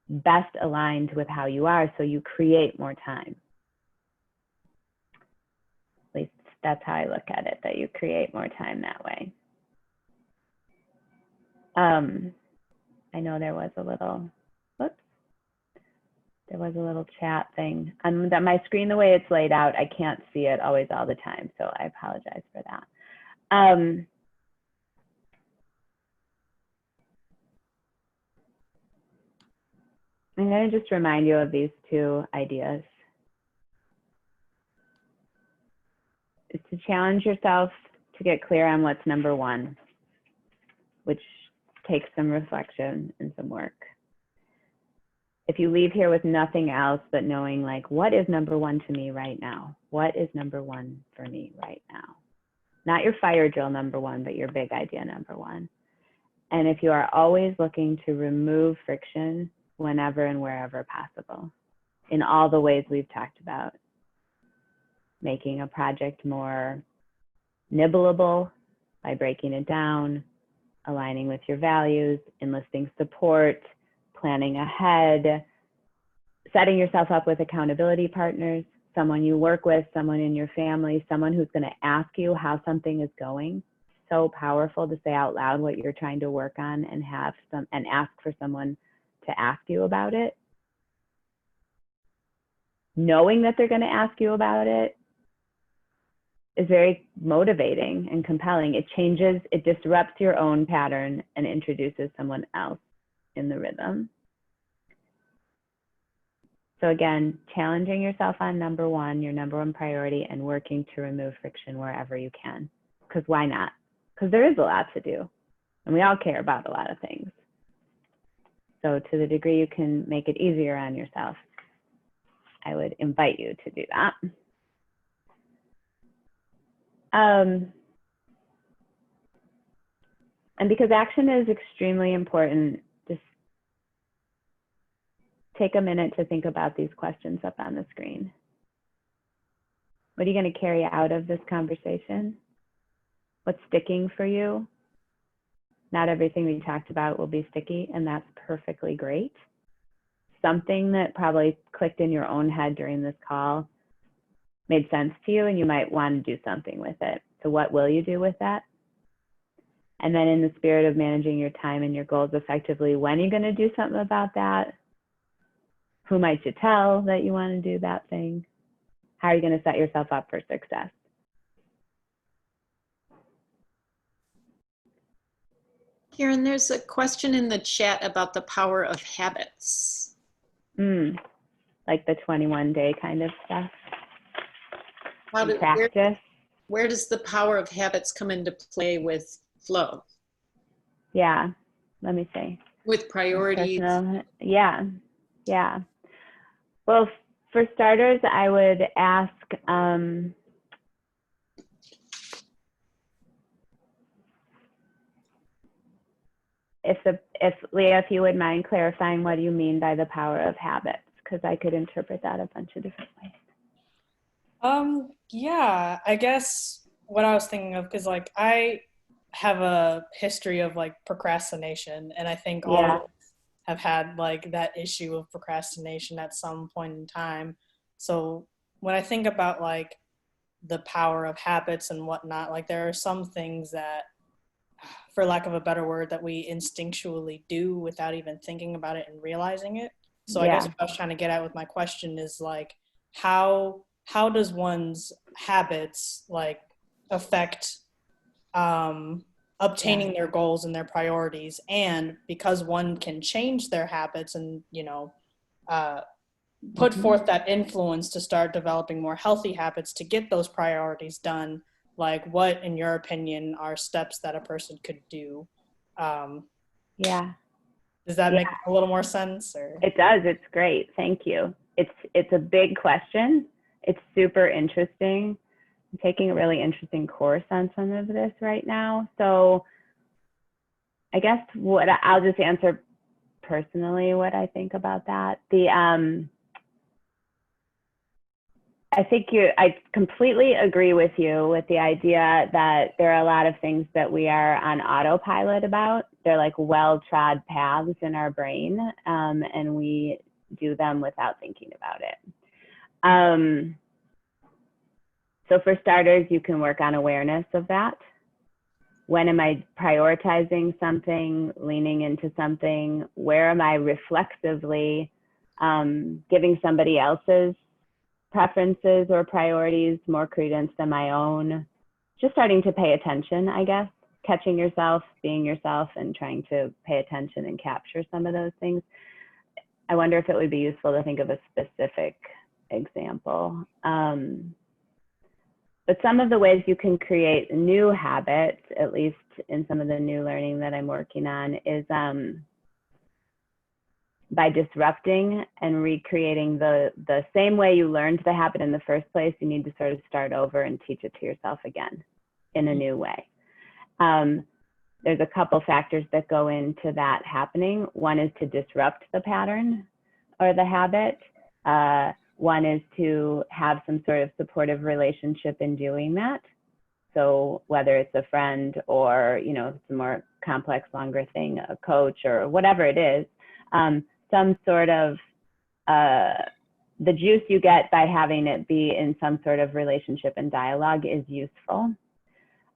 S2: best aligned with how you are, so you create more time. At least that's how I look at it, that you create more time that way. I know there was a little, whoops, there was a little chat thing. That my screen, the way it's laid out, I can't see it always all the time, so I apologize for that. I'm going to just remind you of these two ideas. It's to challenge yourself to get clear on what's number one, which takes some reflection and some work. If you leave here with nothing else but knowing, like, what is number one to me right now? What is number one for me right now? Not your fire drill number one, but your big idea number one. And if you are always looking to remove friction whenever and wherever possible, in all the ways we've talked about, making a project more nibbleable by breaking it down, aligning with your values, enlisting support, planning ahead, setting yourself up with accountability partners, someone you work with, someone in your family, someone who's going to ask you how something is going. So powerful to say out loud what you're trying to work on and ask for someone to ask you about it. Knowing that they're going to ask you about it is very motivating and compelling. It disrupts your own pattern and introduces someone else in the rhythm. So again, challenging yourself on number one, your number one priority, and working to remove friction wherever you can. Because why not? Because there is a lot to do, and we all care about a lot of things. So to the degree you can make it easier on yourself, I would invite you to do that. And because action is extremely important, just take a minute to think about these questions up on the screen. What are you going to carry out of this conversation? What's sticking for you? Not everything we talked about will be sticky, and that's perfectly great. Something that probably clicked in your own head during this call made sense to you, and you might want to do something with it. So what will you do with that? And then in the spirit of managing your time and your goals effectively, when are you going to do something about that? Who might you tell that you want to do that thing? How are you going to set yourself up for success?
S1: Karyn, there's a question in the chat about the power of habits.
S2: Like the 21-day kind of stuff.
S1: Practice. Where does the power of habits come into play with flow?
S2: Yeah, let me see.
S1: With priorities.
S2: Yeah. Well, for starters, I would ask, if Leah, if you would mind clarifying what you mean by the power of habits, because I could interpret that a bunch of different ways.
S5: Yeah, I guess what I was thinking of, because like I have a history of like procrastination, and I think all of us have had like that issue of procrastination at some point in time. So when I think about like the power of habits and whatnot, like there are some things that, for lack of a better word, that we instinctually do without even thinking about it and realizing it. So I guess what I was trying to get at with my question is like, how does one's habits like affect obtaining their goals and their priorities? And because one can change their habits and, you know, put forth that influence to start developing more healthy habits to get those priorities done, like what, in your opinion, are steps that a person could do?
S2: Yeah.
S5: Does that
S2: Yeah.
S5: make a little more sense? Or?
S2: It does. It's great. Thank you. It's a big question. It's super interesting. I'm taking a really interesting course on some of this right now. So I guess what I'll just answer personally what I think about that. I think I completely agree with you with the idea that there are a lot of things that we are on autopilot about. They're like well-trod paths in our brain, and we do them without thinking about it. So for starters, you can work on awareness of that. When am I prioritizing something, leaning into something? Where am I reflexively giving somebody else's preferences or priorities more credence than my own? Just starting to pay attention, I guess, catching yourself, being yourself, and trying to pay attention and capture some of those things. I wonder if it would be useful to think of a specific example. But some of the ways you can create new habits, at least in some of the new learning that I'm working on, is by disrupting and recreating the same way you learned the habit in the first place. You need to sort of start over and teach it to yourself again in a new way. There's a couple factors that go into that happening. One is to disrupt the pattern or the habit. One is to have some sort of supportive relationship in doing that. So whether it's a friend or, you know, it's a more complex, longer thing, a coach or whatever it is, some sort of, the juice you get by having it be in some sort of relationship and dialogue is useful.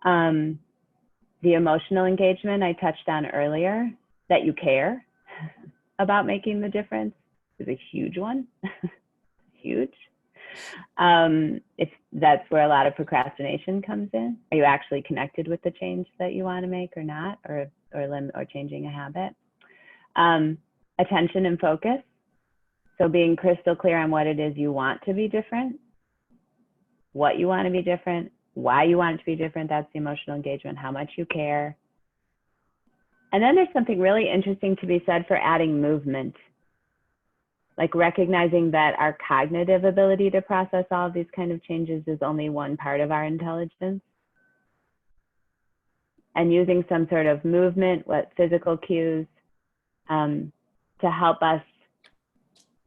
S2: The emotional engagement I touched on earlier, that you care about making the difference, is a huge one. Huge. If that's where a lot of procrastination comes in. Are you actually connected with the change that you want to make or not, or changing a habit? Attention and focus. So being crystal clear on what it is you want to be different, what you want to be different, why you want it to be different. That's the emotional engagement, how much you care. And then there's something really interesting to be said for adding movement. Like recognizing that our cognitive ability to process all of these kind of changes is only one part of our intelligence. And using some sort of movement, physical cues, to help us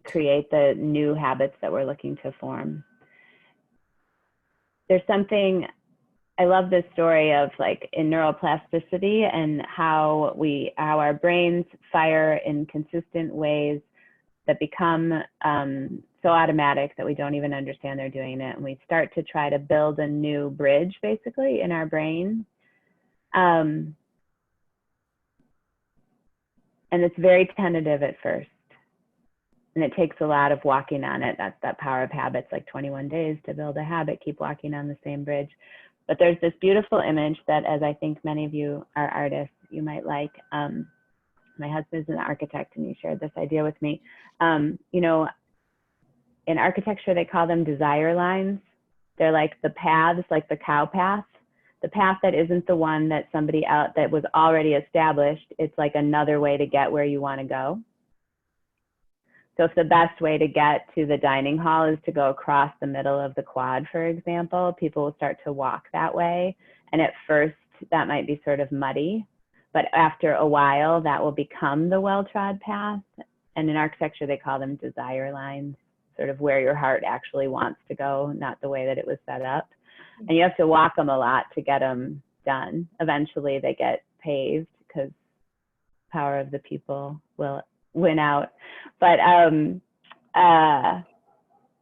S2: create the new habits that we're looking to form. There's something, I love this story of like in neuroplasticity and how our brains fire in consistent ways that become so automatic that we don't even understand they're doing it. And we start to try to build a new bridge basically in our brain. And it's very tentative at first. And it takes a lot of walking on it. That's that power of habits, like 21 days to build a habit, keep walking on the same bridge. But there's this beautiful image that, as I think many of you are artists, you might like. My husband's an architect and he shared this idea with me. You know, in architecture, they call them desire lines. They're like the paths, like the cow path. The path that isn't the one that somebody out that was already established. It's like another way to get where you want to go. So if the best way to get to the dining hall is to go across the middle of the quad, for example, people will start to walk that way. And at first, that might be sort of muddy. But after a while, that will become the well-trod path. And in architecture, they call them desire lines, sort of where your heart actually wants to go, not the way that it was set up. And you have to walk them a lot to get them done. Eventually, they get paved because power of the people will win out. But I don't know,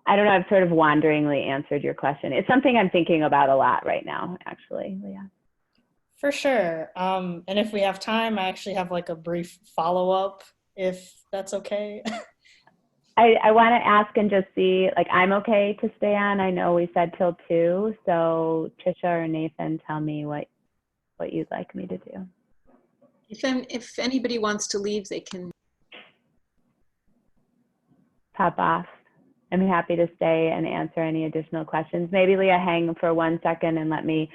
S2: I've sort of wanderingly answered your question. It's something I'm thinking about a lot right now, actually, Leah.
S5: For sure. And if we have time, I actually have like a brief follow-up, if that's okay.
S2: I want to ask and just see, like, I'm okay to stay on. I know we said till 2, so Trisha or Nathan, tell me what you'd like me to do.
S1: If anybody wants to leave, they can
S2: pop off. I'm happy to stay and answer any additional questions. Maybe Leah, hang for 1 second and let me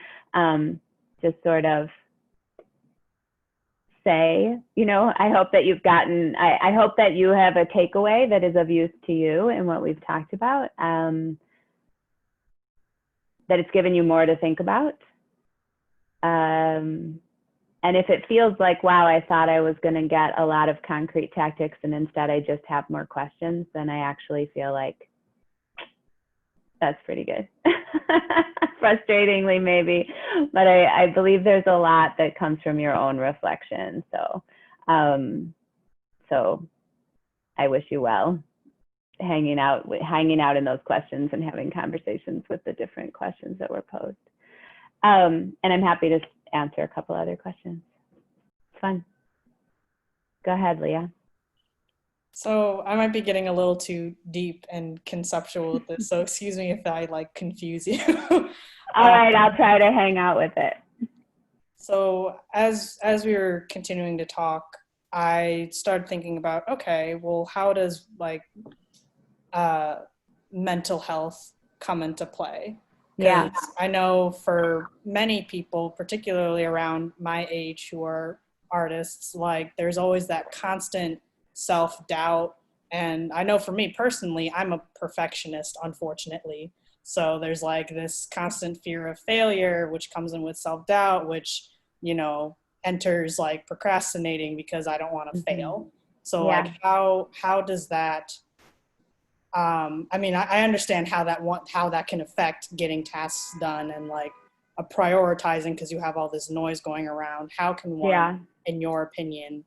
S2: just sort of say, you know, I hope that you've gotten, I hope that you have a takeaway that is of use to you in what we've talked about, that it's given you more to think about. And if it feels like, wow, I thought I was going to get a lot of concrete tactics and instead I just have more questions, then I actually feel like that's pretty good. Frustratingly, maybe, but I believe there's a lot that comes from your own reflection. So, so I wish you well, hanging out in those questions and having conversations with the different questions that were posed. And I'm happy to answer a couple other questions. It's fun. Go ahead, Leah.
S5: So I might be getting a little too deep and conceptual with this, so excuse me if I like confuse you.
S2: All right, I'll try to hang out with it.
S5: So as we were continuing to talk, I started thinking about, okay, well, how does like mental health come into play?
S2: Yeah.
S5: I know for many people, particularly around my age who are artists, like there's always that constant self-doubt. And I know for me personally, I'm a perfectionist, unfortunately. So there's like this constant fear of failure, which comes in with self-doubt, which, you know, enters like procrastinating because I don't want to fail. So
S2: Yeah.
S5: like how does that, I mean, I understand how that can affect getting tasks done and like a prioritizing because you have all this noise going around. How can one, in your opinion,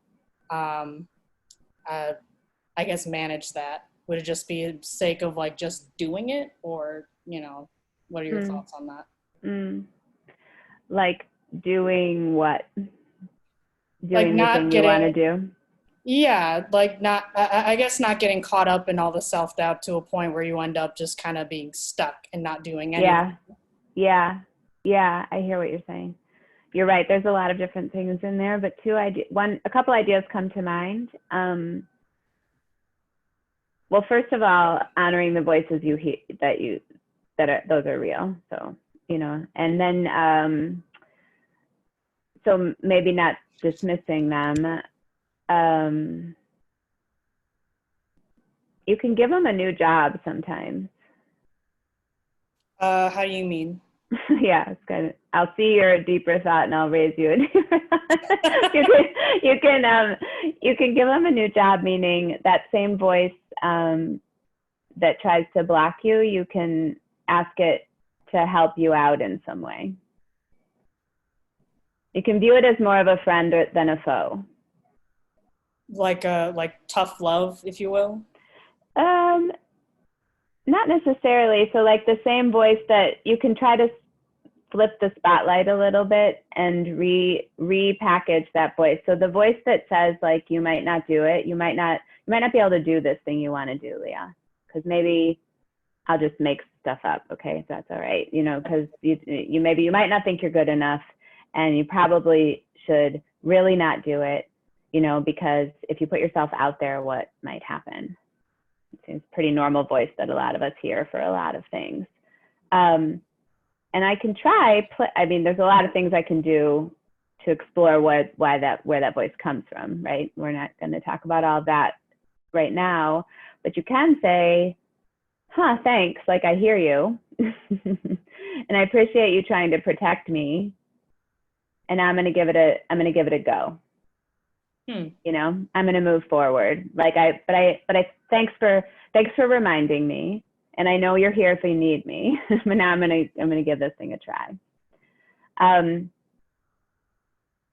S5: I guess manage that? Would it just be a sake of like just doing it, or, you know, what are your thoughts on that?
S2: Like doing what? Doing
S5: like
S2: the thing you want to do?
S5: Yeah, like I guess not getting caught up in all the self-doubt to a point where you end up just kind of being stuck and not doing anything.
S2: Yeah, I hear what you're saying. You're right, there's a lot of different things in there, but a couple ideas come to mind. Well, first of all, honoring the voices you hear, those are real. So, you know, and then, so maybe not dismissing them. You can give them a new job sometimes.
S5: How do you mean?
S2: Yeah, it's good. I'll see your deeper thought and I'll raise you a deeper thought. you can give them a new job, meaning that same voice that tries to block you, you can ask it to help you out in some way. You can view it as more of a friend than a foe.
S5: Like tough love, if you will?
S2: Not necessarily. So like the same voice that you can try to flip the spotlight a little bit and repackage that voice. So the voice that says like, you might not do it, you might not be able to do this thing you want to do, Leah, because maybe I'll just make stuff up. Okay, if that's all right, you know, because you might not think you're good enough, and you probably should really not do it, you know, because if you put yourself out there, what might happen? It seems pretty normal voice that a lot of us hear for a lot of things. And I can there's a lot of things I can do to explore where that voice comes from, right? We're not going to talk about all that right now, but you can say, thanks, like I hear you. And I appreciate you trying to protect me. And I'm going to give it a go. You know, I'm going to move forward. Thanks for reminding me. And I know you're here if you need me, but now I'm gonna give this thing a try.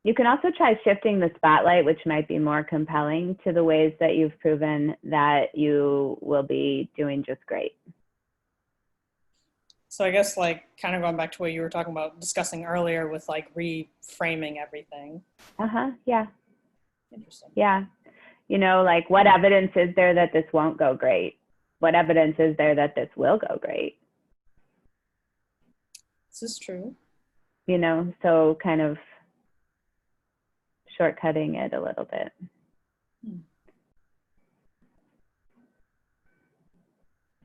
S2: You can also try shifting the spotlight, which might be more compelling, to the ways that you've proven that you will be doing just great.
S5: So I guess like kind of going back to what you were talking about discussing earlier with like reframing everything.
S2: Yeah.
S5: Interesting.
S2: Yeah. You know, like what evidence is there that this won't go great? What evidence is there that this will go great?
S5: This is true.
S2: You know, so kind of shortcutting it a little bit.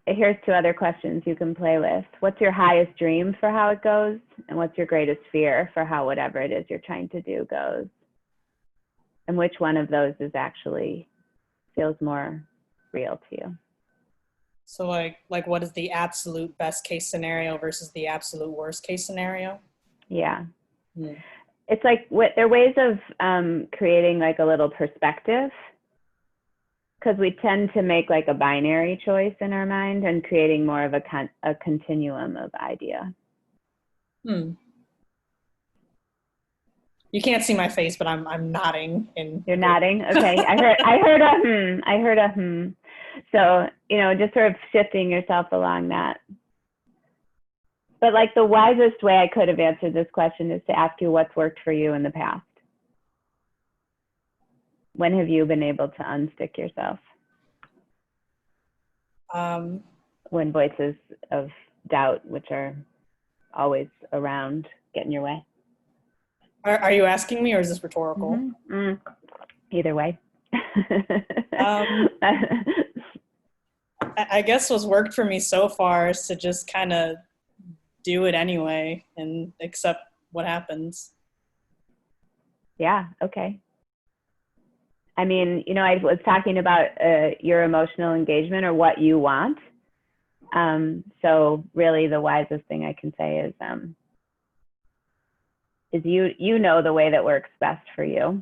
S2: Here's 2 other questions you can play with. What's your highest dream for how it goes? And what's your greatest fear for how whatever it is you're trying to do goes? and which one of those is actually feels more real to you.
S5: So like what is the absolute best case scenario versus the absolute worst case scenario?
S2: Yeah.
S5: Hmm.
S2: It's like there are ways of creating like a little perspective, because we tend to make like a binary choice in our mind, and creating more of a continuum of idea.
S5: Hmm. You can't see my face, but I'm nodding.
S2: You're nodding. Okay. I heard a hmm. So, just sort of shifting yourself along that. But like the wisest way I could have answered this question is to ask you what's worked for you in the past. When have you been able to unstick yourself? When voices of doubt, which are always around, get in your way.
S5: Are you asking me, or is this rhetorical?
S2: Mm-hmm. Either way.
S5: I guess what's worked for me so far is to just kind of do it anyway and accept what happens. Yeah,
S2: okay. I mean, I was talking about your emotional engagement, or what you want. So really the wisest thing I can say is you know the way that works best for you.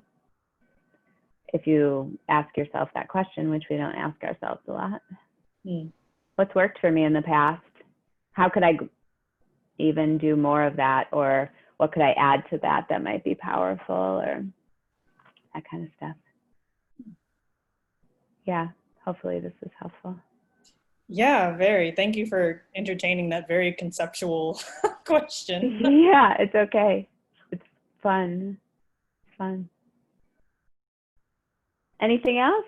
S2: If you ask yourself that question, which we don't ask ourselves a lot. What's worked for me in the past? How could I even do more of that? Or what could I add to that might be powerful, or that kind of stuff. Yeah, hopefully this is helpful.
S5: Yeah, very. Thank you for entertaining that very conceptual question.
S2: Yeah, it's okay. It's fun. It's fun. Anything else?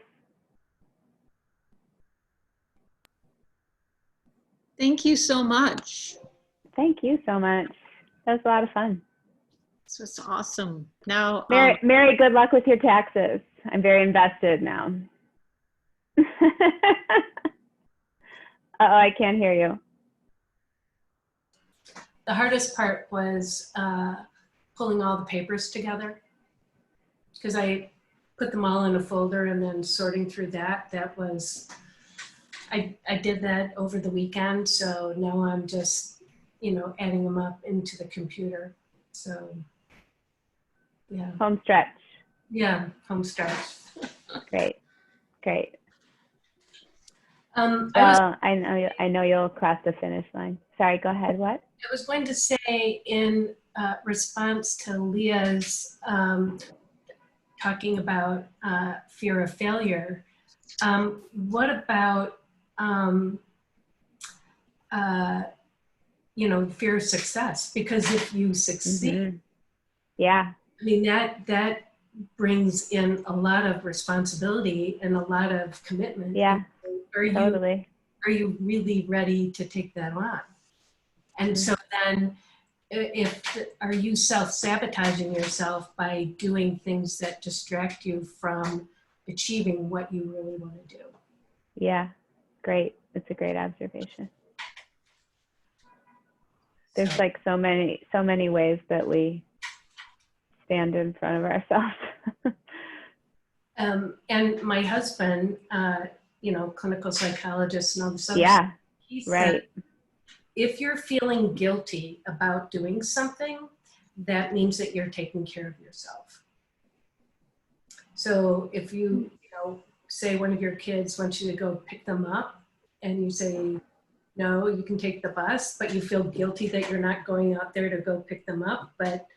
S1: Thank you so much.
S2: Thank you so much. That was a lot of fun.
S1: This was awesome. Now,
S2: Mary, good luck with your taxes. I'm very invested now. I can't hear you.
S3: The hardest part was pulling all the papers together, because I put them all in a folder and then sorting through that. That was, I did that over the weekend. So now I'm just, adding them up into the computer. So yeah.
S2: Home stretch.
S3: Yeah, home stretch.
S2: Great.
S3: I
S2: know you'll cross the finish line. Sorry, go ahead. What?
S3: I was going to say, in response to Leah's talking about fear of failure, what about fear of success? Because if you succeed,
S2: yeah,
S3: I mean that brings in a lot of responsibility and a lot of commitment.
S2: Yeah,
S3: totally. Are you really ready to take that on? And so then, are you self-sabotaging yourself by doing things that distract you from achieving what you really want to do?
S2: Yeah, great. It's a great observation. There's like so many ways that we stand in front of ourselves.
S3: And my husband, clinical psychologist and all this other
S2: stuff,
S3: he said, if you're feeling guilty about doing something, that means that you're taking care of yourself. So if you, say one of your kids wants you to go pick them up, and you say, no, you can take the bus, but you feel guilty that you're not going out there to go pick them up, but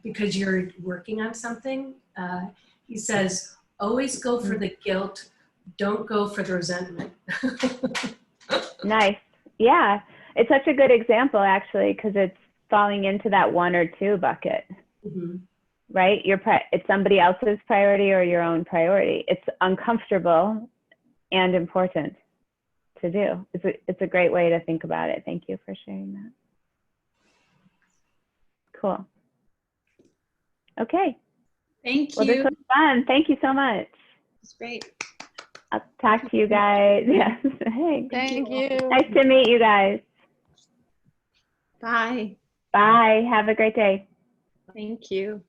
S3: because you're working on something, he says, always go for the guilt, don't go for the resentment. Nice.
S2: Yeah, it's such a good example, actually, because it's falling into that 1 or 2 bucket. Right? It's somebody else's priority or your own priority. It's uncomfortable and important to do. It's a great way to think about it. Thank you for sharing that. Cool. Okay.
S1: Thank you.
S2: Well, this was fun. Thank you so much.
S1: It's great.
S2: I'll talk to you guys. Yes. Hey.
S4: Thank you.
S2: Nice to meet you guys.
S1: Bye.
S2: Bye. Have a great day.
S1: Thank you.